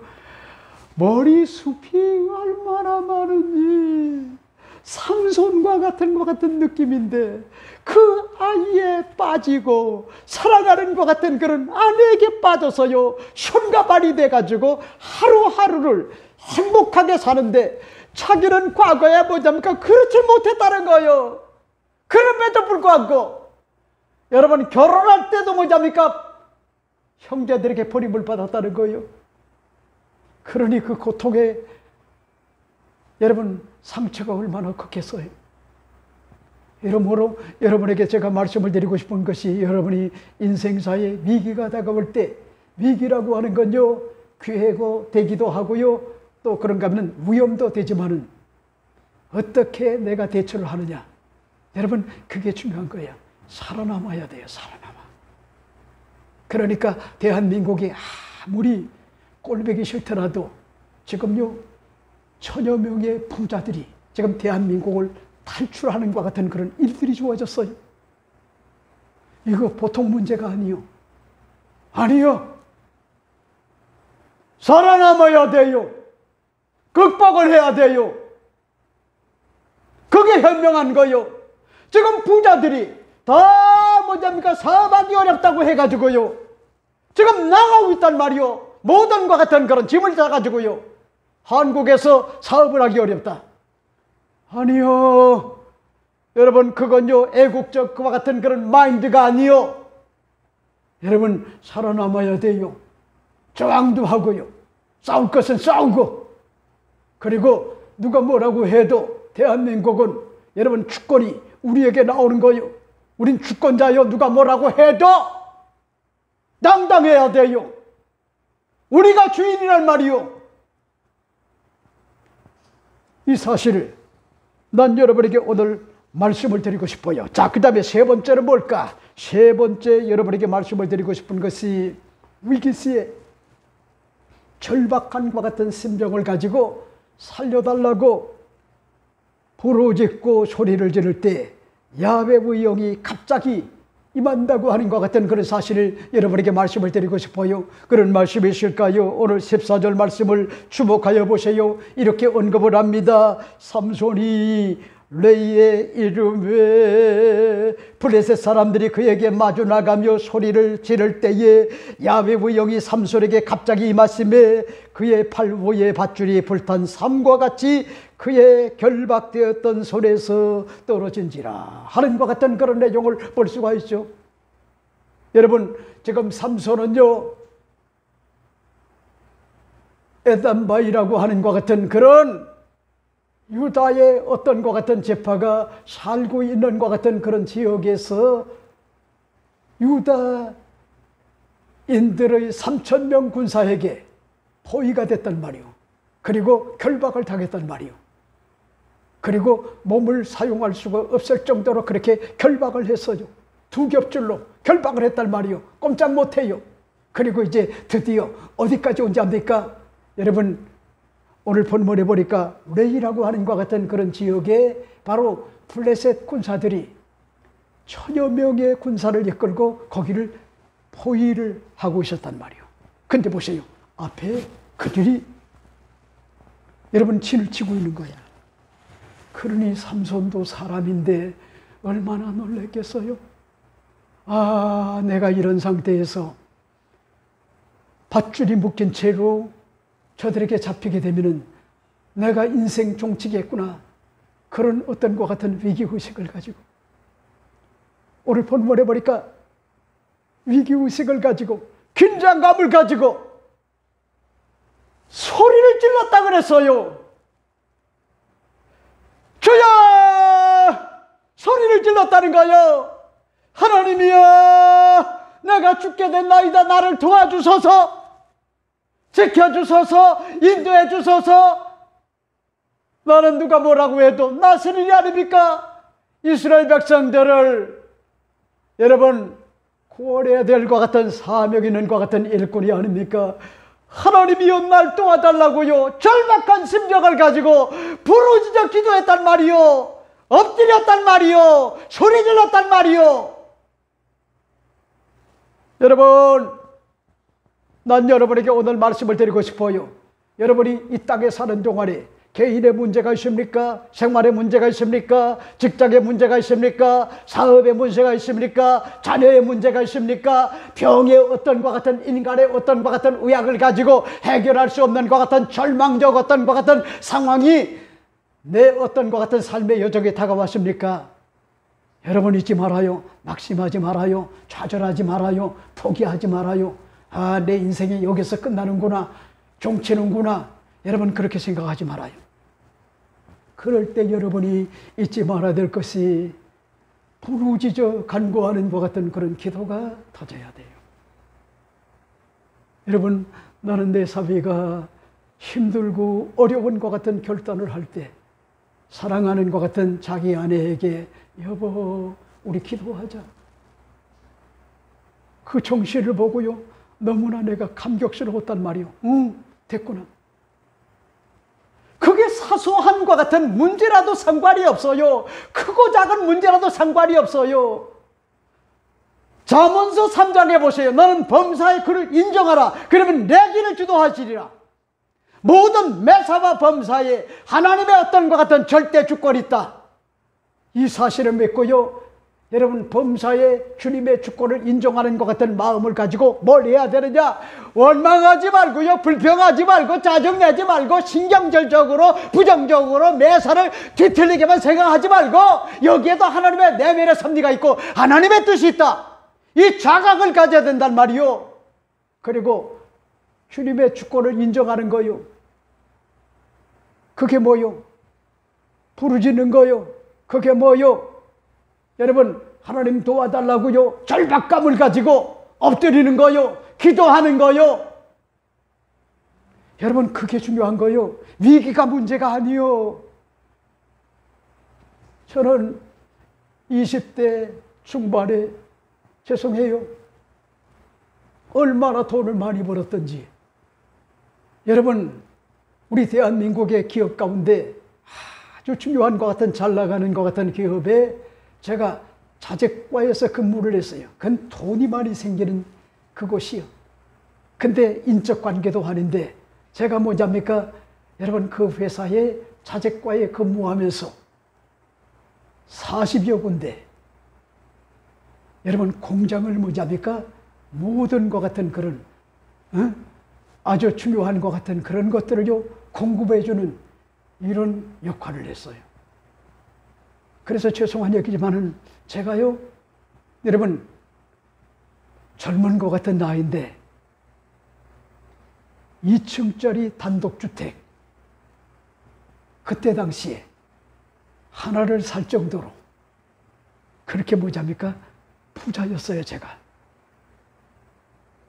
머리숱이 얼마나 많은지 삼손과 같은 것 같은 느낌인데 그 아이에 빠지고 사랑하는 것 같은 그런 아내에게 빠져서요 손과 발이 돼가지고 하루하루를 행복하게 사는데 자기는 과거에 뭐잡니까? 그렇지 못했다는 거예요. 그럼에도 불구하고 여러분 결혼할 때도 뭐잡니까? 형제들에게 버림을 받았다는 거예요. 그러니 그 고통에 여러분 상처가 얼마나 컸겠어요. 이러므로 여러분에게 제가 말씀을 드리고 싶은 것이 여러분이 인생사에 위기가 다가올 때 위기라고 하는 건요 기회가 되기도 하고요 또 그런가 하면 위험도 되지만은 어떻게 내가 대처를 하느냐 여러분 그게 중요한 거야. 살아남아야 돼요. 살아남아. 그러니까 대한민국이 아무리 꼴보기 싫더라도 지금요 1000여 명의 부자들이 지금 대한민국을 탈출하는 것 같은 그런 일들이 좋아졌어요. 이거 보통 문제가 아니요. 아니요. 살아남아야 돼요. 극복을 해야 돼요. 그게 현명한 거요. 지금 부자들이 다 뭐랍니까? 사업하기 어렵다고 해가지고요. 지금 나가고 있단 말이요. 모든 것 같은 그런 짐을 싸가지고요. 한국에서 사업을 하기 어렵다. 아니요. 여러분 그건요 애국적 그와 같은 그런 마인드가 아니요. 여러분 살아남아야 돼요. 저항도 하고요. 싸울 것은 싸우고 그리고 누가 뭐라고 해도 대한민국은 여러분 주권이 우리에게 나오는 거요. 우린 주권자요. 누가 뭐라고 해도 당당해야 돼요. 우리가 주인이란 말이요. 이 사실을 난 여러분에게 오늘 말씀을 드리고 싶어요. 자, 그 다음에 세 번째는 뭘까? 세 번째 여러분에게 말씀을 드리고 싶은 것이 위기 시에 절박함과 같은 심정을 가지고 살려달라고 부르짖고 소리를 지를 때 야훼의 영이 갑자기 임한다고 하는 것 같은 그런 사실을 여러분에게 말씀을 드리고 싶어요. 그런 말씀이 있을까요? 오늘 14절 말씀을 주목하여 보세요. 이렇게 언급을 합니다. 삼손이 레이의 이름에 블레셋 사람들이 그에게 마주 나가며 소리를 지를 때에 야훼의 영이 삼손에게 갑자기 임하심에 그의 팔 위에 밧줄이 불탄 삼과 같이 그의 결박되었던 손에서 떨어진지라 하는 것 같은 그런 내용을 볼 수가 있죠. 여러분, 지금 삼손은요, 에단바이라고 하는 것 같은 그런 유다의 어떤 것 같은 제파가 살고 있는 것 같은 그런 지역에서 유다인들의 3,000명 군사에게 포위가 됐단 말이요. 그리고 결박을 당했단 말이요. 그리고 몸을 사용할 수가 없을 정도로 그렇게 결박을 했어요. 두 겹줄로 결박을 했단 말이요. 꼼짝 못해요. 그리고 이제 드디어 어디까지 온지 압니까? 여러분, 오늘 본문에 보니까 레이라고 하는 것 같은 그런 지역에 바로 블레셋 군사들이 1,000여 명의 군사를 이끌고 거기를 포위를 하고 있었단 말이요. 근데 보세요. 앞에 그들이 여러분 진을 치고 있는 거야. 그러니 삼손도 사람인데 얼마나 놀랐겠어요? 아, 내가 이런 상태에서 밧줄이 묶인 채로 저들에게 잡히게 되면은 내가 인생 종치겠구나. 그런 어떤 것 같은 위기의식을 가지고 오늘 본문에 보니까 위기의식을 가지고 긴장감을 가지고 소리를 질렀다 그랬어요. 주야! 소리를 질렀다는 거예요. 하나님이여, 내가 죽게 됐나이다. 나를 도와주소서, 지켜주소서, 인도해주소서. 나는 누가 뭐라고 해도 나설 일이 아닙니까? 이스라엘 백성들을 여러분 구원해야 될 것 같은 사명 있는 것 같은 일꾼이 아닙니까? 하나님이여, 날 도와달라고요. 절박한 심정을 가지고 부르짖어 기도했단 말이요. 엎드렸단 말이요. 소리 질렀단 말이요. 여러분, 난 여러분에게 오늘 말씀을 드리고 싶어요. 여러분이 이 땅에 사는 동안에 개인의 문제가 있습니까? 생활의 문제가 있습니까? 직장의 문제가 있습니까? 사업의 문제가 있습니까? 자녀의 문제가 있습니까? 병의 어떤 것 같은 인간의 어떤 것 같은 의학을 가지고 해결할 수 없는 것 같은 절망적 어떤 것 같은 상황이 내 어떤 것 같은 삶의 여정에 다가왔습니까? 여러분 잊지 말아요. 낙심하지 말아요. 좌절하지 말아요. 포기하지 말아요. 아, 내 인생이 여기서 끝나는구나. 종치는구나. 여러분 그렇게 생각하지 말아요. 그럴 때 여러분이 잊지 말아야 될 것이 부르짖어 간구하는 것 같은 그런 기도가 터져야 돼요. 여러분, 나는 내 사위가 힘들고 어려운 것 같은 결단을 할 때 사랑하는 것 같은 자기 아내에게 여보, 우리 기도하자. 그 정신을 보고요, 너무나 내가 감격스러웠단 말이요. 응, 됐구나. 그게 사소한 것 같은 문제라도 상관이 없어요. 크고 작은 문제라도 상관이 없어요. 잠언서 3장에 보세요. 너는 범사의 그를 인정하라. 그러면 내기를 주도하시리라. 모든 매사와 범사에 하나님의 어떤 것 같은 절대 주권이 있다. 이 사실을 믿고요, 여러분 범사에 주님의 주권을 인정하는 것 같은 마음을 가지고 뭘 해야 되느냐? 원망하지 말고요, 불평하지 말고, 짜증내지 말고, 신경절적으로 부정적으로 매사를 뒤틀리게만 생각하지 말고, 여기에도 하나님의 내면의 섭리가 있고 하나님의 뜻이 있다. 이 자각을 가져야 된단 말이요. 그리고 주님의 주권을 인정하는 거요. 그게 뭐요? 부르짖는 거요. 그게 뭐요? 여러분, 하나님 도와달라고요. 절박감을 가지고 엎드리는 거요. 기도하는 거요. 여러분, 그게 중요한 거요. 위기가 문제가 아니요. 저는 20대 중반에 죄송해요, 얼마나 돈을 많이 벌었던지. 여러분, 우리 대한민국의 기업 가운데 아주 중요한 것 같은 잘 나가는 것 같은 기업에 제가 자재과에서 근무를 했어요. 그건 돈이 많이 생기는 그곳이요. 근데 인적 관계도 아닌데 제가 뭐냐입니까? 여러분 그 회사에 자재과에 근무하면서 40여 군데 여러분 공장을 뭐냐입니까? 모든 것 같은 그런 아주 중요한 것 같은 그런 것들을요 공급해주는 이런 역할을 했어요. 그래서 죄송한 얘기지만은 제가요 여러분 젊은 것 같은 나이인데 2층짜리 단독주택 그때 당시에 하나를 살 정도로 그렇게 뭐잡니까? 부자였어요 제가.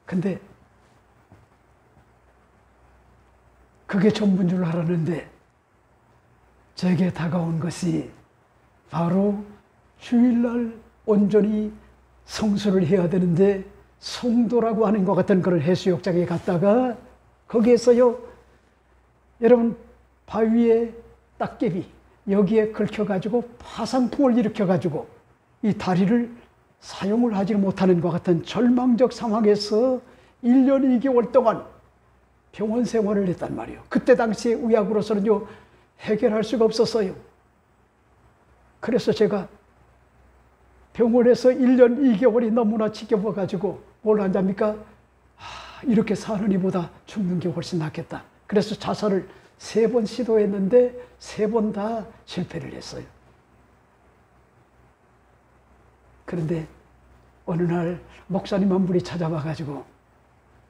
근데 그게 전부인 줄 알았는데 제게 다가온 것이 바로 주일날 온전히 성수를 해야 되는데 송도라고 하는 것 같은 그런 해수욕장에 갔다가 거기에서요 여러분 바위에 딱개비 여기에 긁혀가지고 파상풍을 일으켜가지고 이 다리를 사용을 하지 못하는 것 같은 절망적 상황에서 1년 2개월 동안 병원 생활을 했단 말이에요. 그때 당시에 의학으로서는요 해결할 수가 없었어요. 그래서 제가 병원에서 1년 2개월이 너무나 지겨워가지고 뭘 한답니까? 이렇게 사는 이보다 죽는 게 훨씬 낫겠다. 그래서 자살을 3번 시도했는데 3번 다 실패를 했어요. 그런데 어느 날 목사님 한 분이 찾아와가지고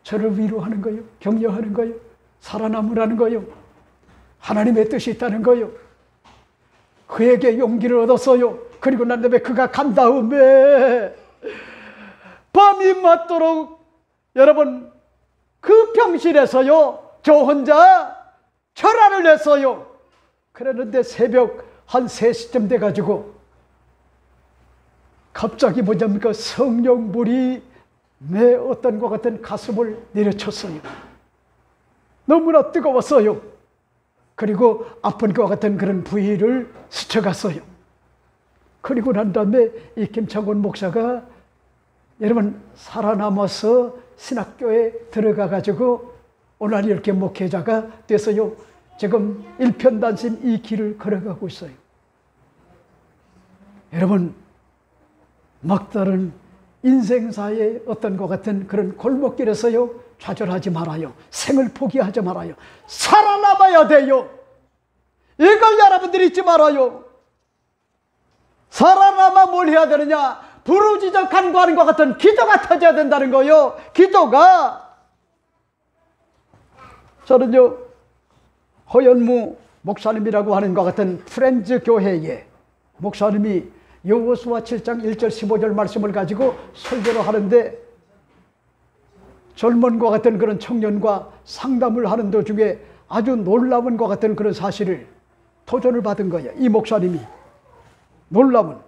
저를 위로하는 거예요. 격려하는 거예요. 살아남으라는 거예요. 하나님의 뜻이 있다는 거예요. 그에게 용기를 얻었어요. 그리고 난 다음에 그가 간 다음에 밤이 맞도록 여러분 그 병실에서요 저 혼자 철화를 했어요. 그랬는데 새벽 한 3시쯤 돼가지고 갑자기 뭐냐니까 성령불이 내 어떤 것 같은 가슴을 내려쳤어요. 너무나 뜨거웠어요. 그리고 아픈 것 같은 그런 부위를 스쳐갔어요. 그리고 난 다음에 이 김창곤 목사가 여러분 살아남아서 신학교에 들어가가지고 오늘 이렇게 목회자가 돼서요 지금 일편단심 이 길을 걸어가고 있어요. 여러분 막다른 인생사의 어떤 것 같은 그런 골목길에서요 좌절하지 말아요. 생을 포기하지 말아요. 살아남아야 돼요. 이걸 여러분들이 잊지 말아요. 살아남아 뭘 해야 되느냐? 부르짖어 간구하는 것 같은 기도가 터져야 된다는 거요. 기도가 저는요 허연무 목사님이라고 하는 것 같은 프렌즈 교회에 목사님이 여호수아 7장 1절 15절 말씀을 가지고 설교를 하는데 젊은 것 같은 그런 청년과 상담을 하는 도중에 아주 놀라운 것 같은 그런 사실을 도전을 받은 거예요. 이 목사님이 놀라운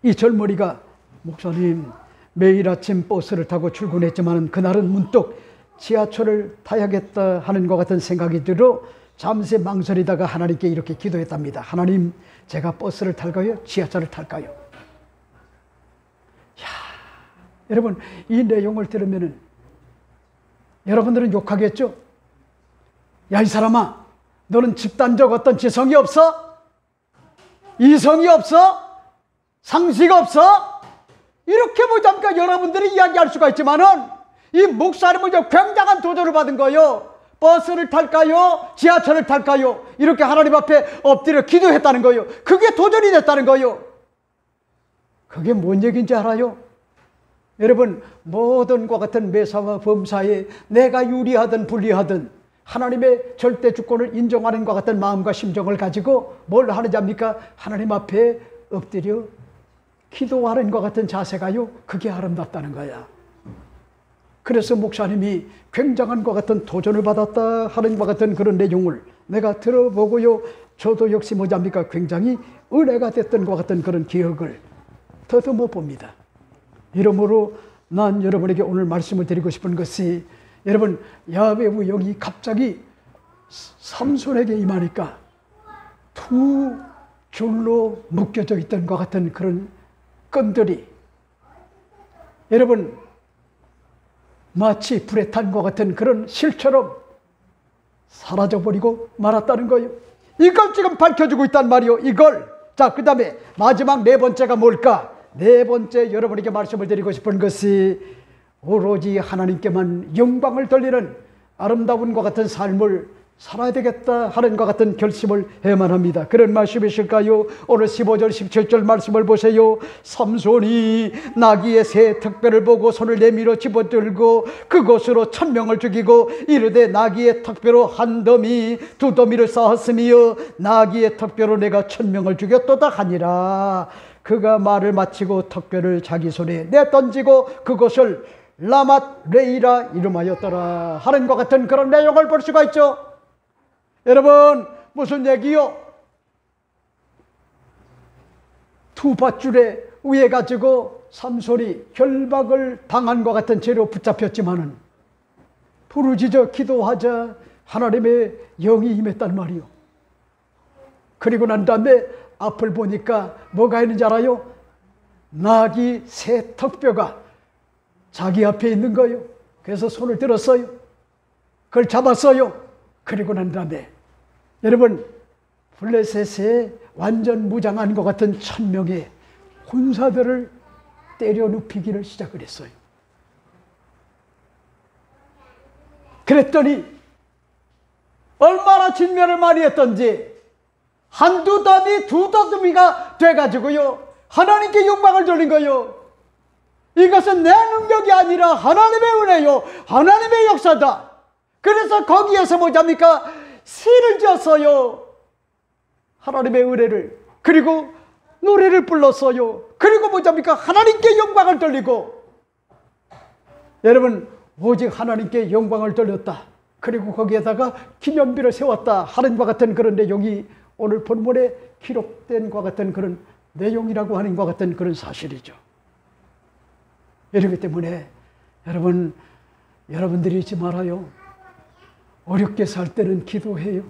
이 젊은이가 목사님 매일 아침 버스를 타고 출근했지만 그날은 문득 지하철을 타야겠다 하는 것 같은 생각이 들어 잠시 망설이다가 하나님께 이렇게 기도했답니다. 하나님 제가 버스를 탈까요? 지하철을 탈까요? 야, 여러분 이 내용을 들으면 여러분들은 욕하겠죠? 야, 이 사람아 너는 집단적 어떤 지성이 없어? 이성이 없어? 상식 없어? 이렇게 보자니까 여러분들이 이야기할 수가 있지만은 이 목사님은 굉장한 도전을 받은 거예요. 버스를 탈까요? 지하철을 탈까요? 이렇게 하나님 앞에 엎드려 기도했다는 거예요. 그게 도전이 됐다는 거예요. 그게 뭔 얘기인지 알아요? 여러분 모든 것 같은 매사와 범사에 내가 유리하든 불리하든 하나님의 절대 주권을 인정하는 것 같은 마음과 심정을 가지고 뭘 하느냐입니까? 하나님 앞에 엎드려 기도하는 것 같은 자세가요 그게 아름답다는 거야. 그래서 목사님이 굉장한 것 같은 도전을 받았다 하는 것 같은 그런 내용을 내가 들어보고요 저도 역시 뭐냐입니까? 굉장히 은혜가 됐던 것 같은 그런 기억을 더듬어 봅니다. 이러므로 난 여러분에게 오늘 말씀을 드리고 싶은 것이 여러분 야훼의 영이 갑자기 삼손에게 임하니까 두 줄로 묶여져 있던 것 같은 그런 끈들이 여러분 마치 불에 탄 것 같은 그런 실처럼 사라져버리고 말았다는 거예요. 이걸 지금 밝혀주고 있단 말이요. 이걸. 자, 그 다음에 마지막 네 번째가 뭘까? 네 번째 여러분에게 말씀을 드리고 싶은 것이 오로지 하나님께만 영광을 돌리는 아름다운 것 같은 삶을 살아야 되겠다 하는 것 같은 결심을 해야만 합니다. 그런 말씀이실까요? 오늘 15절 17절 말씀을 보세요. 삼손이 나귀의 새 턱뼈를 보고 손을 내밀어 집어들고 그것으로 1000명을 죽이고 이르되 나귀의 턱뼈로 한 더미 두 더미를 쌓았으며 나귀의 턱뼈로 내가 1000명을 죽였도다 하니라. 그가 말을 마치고 턱뼈를 자기 손에 내던지고 그것을 라맛 레이라 이름하였더라 하는 것 같은 그런 내용을 볼 수가 있죠. 여러분 무슨 얘기요? 두 밧줄에 의해 가지고 삼손이 결박을 당한 것 같은 죄로 붙잡혔지만은 부르짖어 기도하자 하나님의 영이 임했단 말이요. 그리고 난 다음에 앞을 보니까 뭐가 있는지 알아요? 나귀 새 턱뼈가 자기 앞에 있는 거예요. 그래서 손을 들었어요. 그걸 잡았어요. 그리고 난 다음에 여러분 블레셋에 완전 무장한 것 같은 1000명의 군사들을 때려 눕히기를 시작을 했어요. 그랬더니 얼마나 진멸을 많이 했던지 한두 더미 두 더미가 돼가지고요 하나님께 영광을 돌린 거예요. 이것은 내 능력이 아니라 하나님의 은혜요 하나님의 역사다. 그래서 거기에서 뭐잡니까? 시를 지었어요. 하나님의 은혜를. 그리고 노래를 불렀어요. 그리고 뭐잡니까? 하나님께 영광을 돌리고. 여러분 오직 하나님께 영광을 돌렸다. 그리고 거기에다가 기념비를 세웠다 하는 것 같은 그런 내용이 오늘 본문에 기록된 것 같은 그런 내용이라고 하는 것 같은 그런 사실이죠. 이렇기 때문에 여러분들이 잊지 말아요. 어렵게 살 때는 기도해요.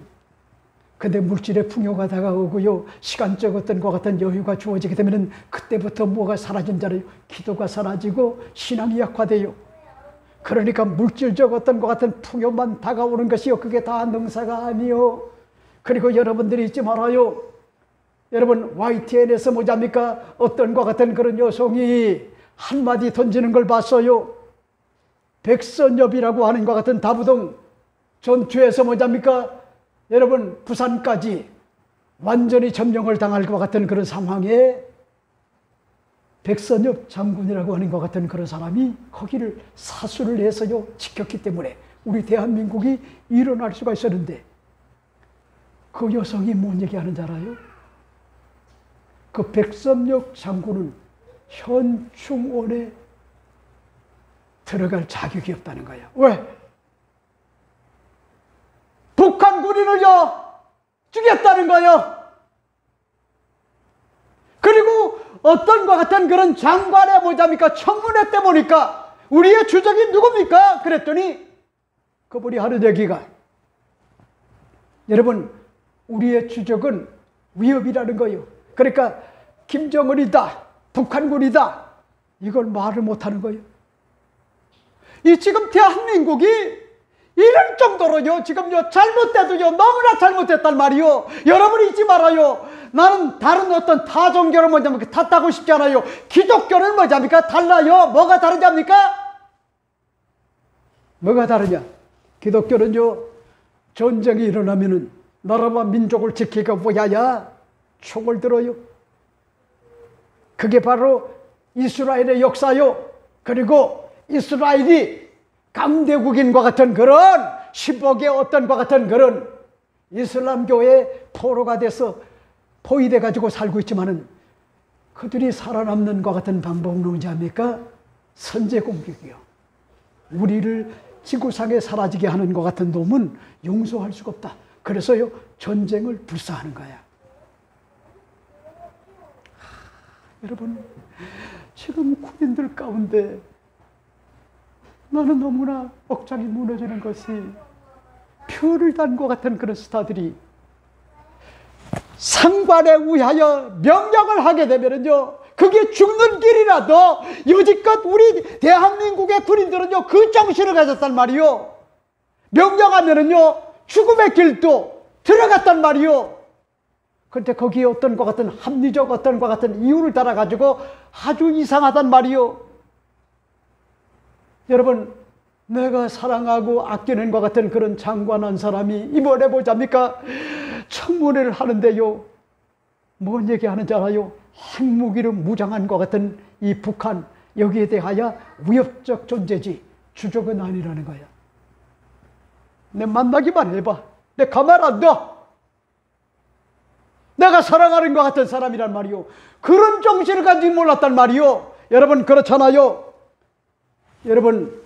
근데 물질의 풍요가 다가오고요 시간적 어떤 것 같은 여유가 주어지게 되면 그때부터 뭐가 사라진 줄 알아요? 기도가 사라지고 신앙이 약화돼요. 그러니까 물질적 어떤 것 같은 풍요만 다가오는 것이요 그게 다 능사가 아니요. 그리고 여러분들이 잊지 말아요. 여러분 YTN에서 뭐잡니까? 어떤 것 같은 그런 여성이 한마디 던지는 걸 봤어요. 백선엽이라고 하는 것 같은 다부동 전투에서 뭐잡니까? 여러분 부산까지 완전히 점령을 당할 것 같은 그런 상황에 백선엽 장군이라고 하는 것 같은 그런 사람이 거기를 사수를 해서요 지켰기 때문에 우리 대한민국이 일어날 수가 있었는데 그 여성이 뭔 얘기하는지 알아요? 그 백선엽 장군은 현충원에 들어갈 자격이 없다는 거야. 왜? 북한 군인을요 죽였다는 거예요. 그리고 어떤 것 같은 그런 장관의 뭐잡니까? 청문회 때 보니까 우리의 주적이 누굽니까? 그랬더니 그분이 하는 얘기가 여러분 우리의 주적은 위협이라는 거예요. 그러니까 김정은이다 북한군이다 이걸 말을 못하는 거예요. 이 지금 대한민국이 이럴 정도로요 지금요 잘못돼도요 너무나 잘못됐단 말이요. 여러분이 잊지 말아요. 나는 다른 어떤 타 종교를 뭐냐면 탓하고 싶지 않아요. 기독교는 뭐냐니까 달라요. 뭐가 다르냐니까? 뭐가 다르냐? 기독교는요 전쟁이 일어나면은 나라와 민족을 지키기 위하여 총을 들어요. 그게 바로 이스라엘의 역사요. 그리고 이스라엘이 강대국인과 같은 그런 10억의 어떤 것 같은 그런 이슬람교의 포로가 돼서 포위돼 가지고 살고 있지만은 그들이 살아남는 것 같은 방법은 뭔지 압니까? 선제 공격이요. 우리를 지구상에 사라지게 하는 것 같은 놈은 용서할 수가 없다. 그래서요 전쟁을 불사하는 거야. 여러분 지금 군인들 가운데 나는 너무나 억장이 무너지는 것이 표를 단 것 같은 그런 스타들이 상관에 의하여 명령을 하게 되면은요, 그게 죽는 길이라도 여지껏 우리 대한민국의 군인들은요, 그 정신을 가졌단 말이요. 명령하면은요, 죽음의 길도 들어갔단 말이요. 그런데 거기에 어떤 것 같은 합리적 어떤 것 같은 이유를 따라가지고 아주 이상하단 말이요. 여러분, 내가 사랑하고 아끼는 것 같은 그런 장관 한 사람이 이번에 보자니까 청문회를 하는데요, 뭔 얘기하는지 알아요? 핵무기로 무장한 것 같은 이 북한, 여기에 대하여 위협적 존재지 주적은 아니라는 거야. 내 만나기만 해봐. 내 가만 안 둬. 내가 사랑하는 것 같은 사람이란 말이요. 그런 정신을 가지고 몰랐단 말이요. 여러분, 그렇잖아요. 여러분,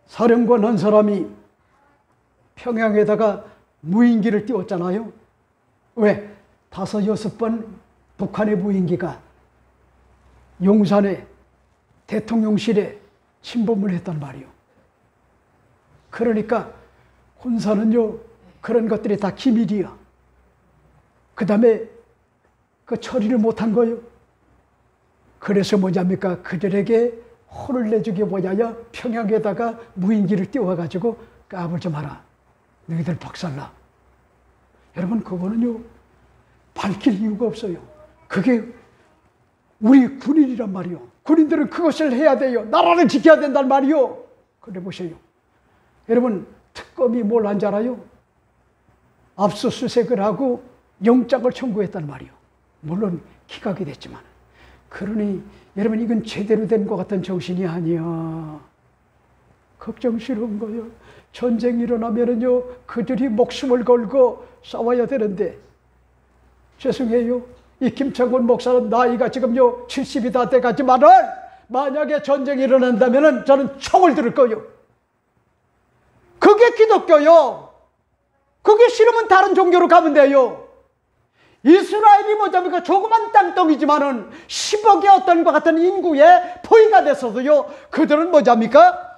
사령관 한 사람이 평양에다가 무인기를 띄웠잖아요. 왜? 5, 6번 북한의 무인기가 용산에 대통령실에 침범을 했단 말이요. 그러니까 군사는요, 그런 것들이 다 기밀이야. 그 다음에 그 처리를 못한 거예요. 그래서 뭐냐입니까? 그들에게 혼을 내주기 뭐냐야, 평양에다가 무인기를 띄워가지고 까불지 마라. 너희들 박살나. 여러분, 그거는요, 밝힐 이유가 없어요. 그게 우리 군인이란 말이요. 군인들은 그것을 해야 돼요. 나라를 지켜야 된단 말이요. 그래 보세요. 여러분, 특검이 뭘 한지 알아요? 압수수색을 하고 영장을 청구했단 말이요. 물론 기각이 됐지만. 그러니 여러분, 이건 제대로 된 것 같은 정신이 아니야. 걱정스러운 거예요. 전쟁이 일어나면은요, 그들이 목숨을 걸고 싸워야 되는데, 죄송해요. 이 김창곤 목사는 나이가 지금요 70이 다 돼가지만은 만약에 전쟁이 일어난다면은 저는 총을 들을 거예요. 그게 기독교요. 그게 싫으면 다른 종교로 가면 돼요. 이스라엘이 뭐냐니까 조그만 땅덩이지만은 10억의 어떤 것 같은 인구의 포위가 됐어도요, 그들은 뭐냐니까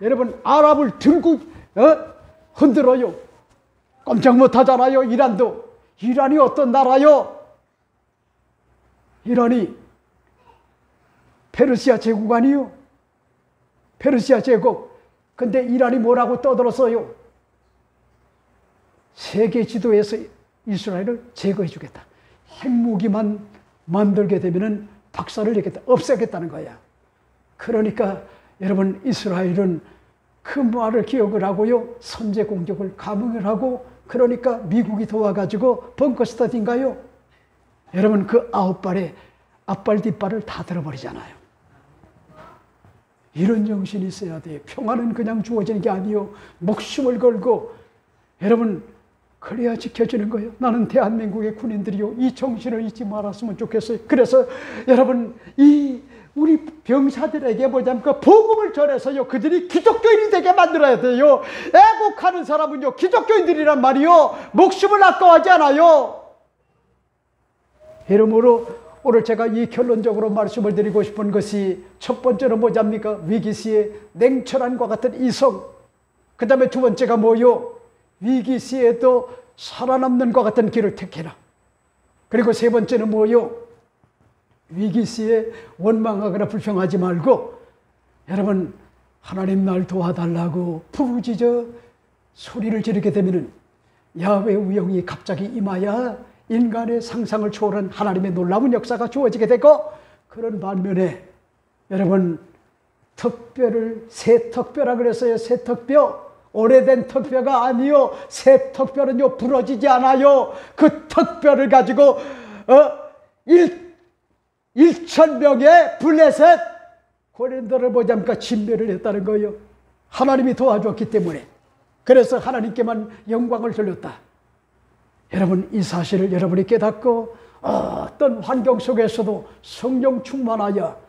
여러분, 아랍을 들고 흔들어요. 꼼짝 못하잖아요. 이란도. 이란이 어떤 나라요? 이란이 페르시아 제국 아니요? 페르시아 제국. 근데 이란이 뭐라고 떠들었어요? 세계 지도에서 이스라엘을 제거해 주겠다. 핵무기만 만들게 되면은 박살을 내겠다. 없애겠다는 거야. 그러니까 여러분, 이스라엘은 그 말을 기억을 하고요, 선제 공격을 감행을 하고, 그러니까 미국이 도와가지고 벙커스터디인가요? 여러분, 그 9발에 앞발 뒷발을 다 들어버리잖아요. 이런 정신이 있어야 돼요. 평화는 그냥 주어지는 게 아니요, 목숨을 걸고. 여러분, 그래야 지켜지는 거예요. 나는 대한민국의 군인들이요, 이 정신을 잊지 말았으면 좋겠어요. 그래서 여러분, 우리 병사들에게 뭐냐면 그 복음을 전해서요, 그들이 기독교인이 되게 만들어야 돼요. 애국하는 사람은요, 기독교인들이란 말이요, 목숨을 아까워하지 않아요. 이러므로 오늘 제가 이 결론적으로 말씀을 드리고 싶은 것이, 첫 번째는 뭐냐입니까? 위기 시에 냉철함과 같은 이성. 그 다음에 두 번째가 뭐요? 위기 시에도 살아남는 것 같은 길을 택해라. 그리고 세 번째는 뭐요? 위기 시에 원망하거나 불평하지 말고, 여러분, 하나님 날 도와달라고 부르짖어 소리를 지르게 되면은 야훼 우영이 갑자기 임하여 인간의 상상을 초월한 하나님의 놀라운 역사가 주어지게 되고, 그런 반면에 여러분, 턱뼈를 새 턱뼈라 그랬어요. 새 턱뼈. 오래된 턱뼈가 아니요, 새 턱뼈는요 부러지지 않아요. 그 턱뼈를 가지고 1,000명의 블레셋 고린도를 보자니까 진멸을 했다는 거예요. 하나님이 도와줬기 때문에. 그래서 하나님께만 영광을 돌렸다. 여러분, 이 사실을 여러분이 깨닫고 어떤 환경 속에서도 성령 충만하여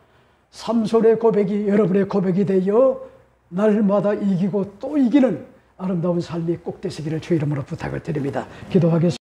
삼손의 고백이 여러분의 고백이 되어 날마다 이기고 또 이기는 아름다운 삶이 꼭 되시기를 주 이름으로 부탁을 드립니다. 기도하겠습니다.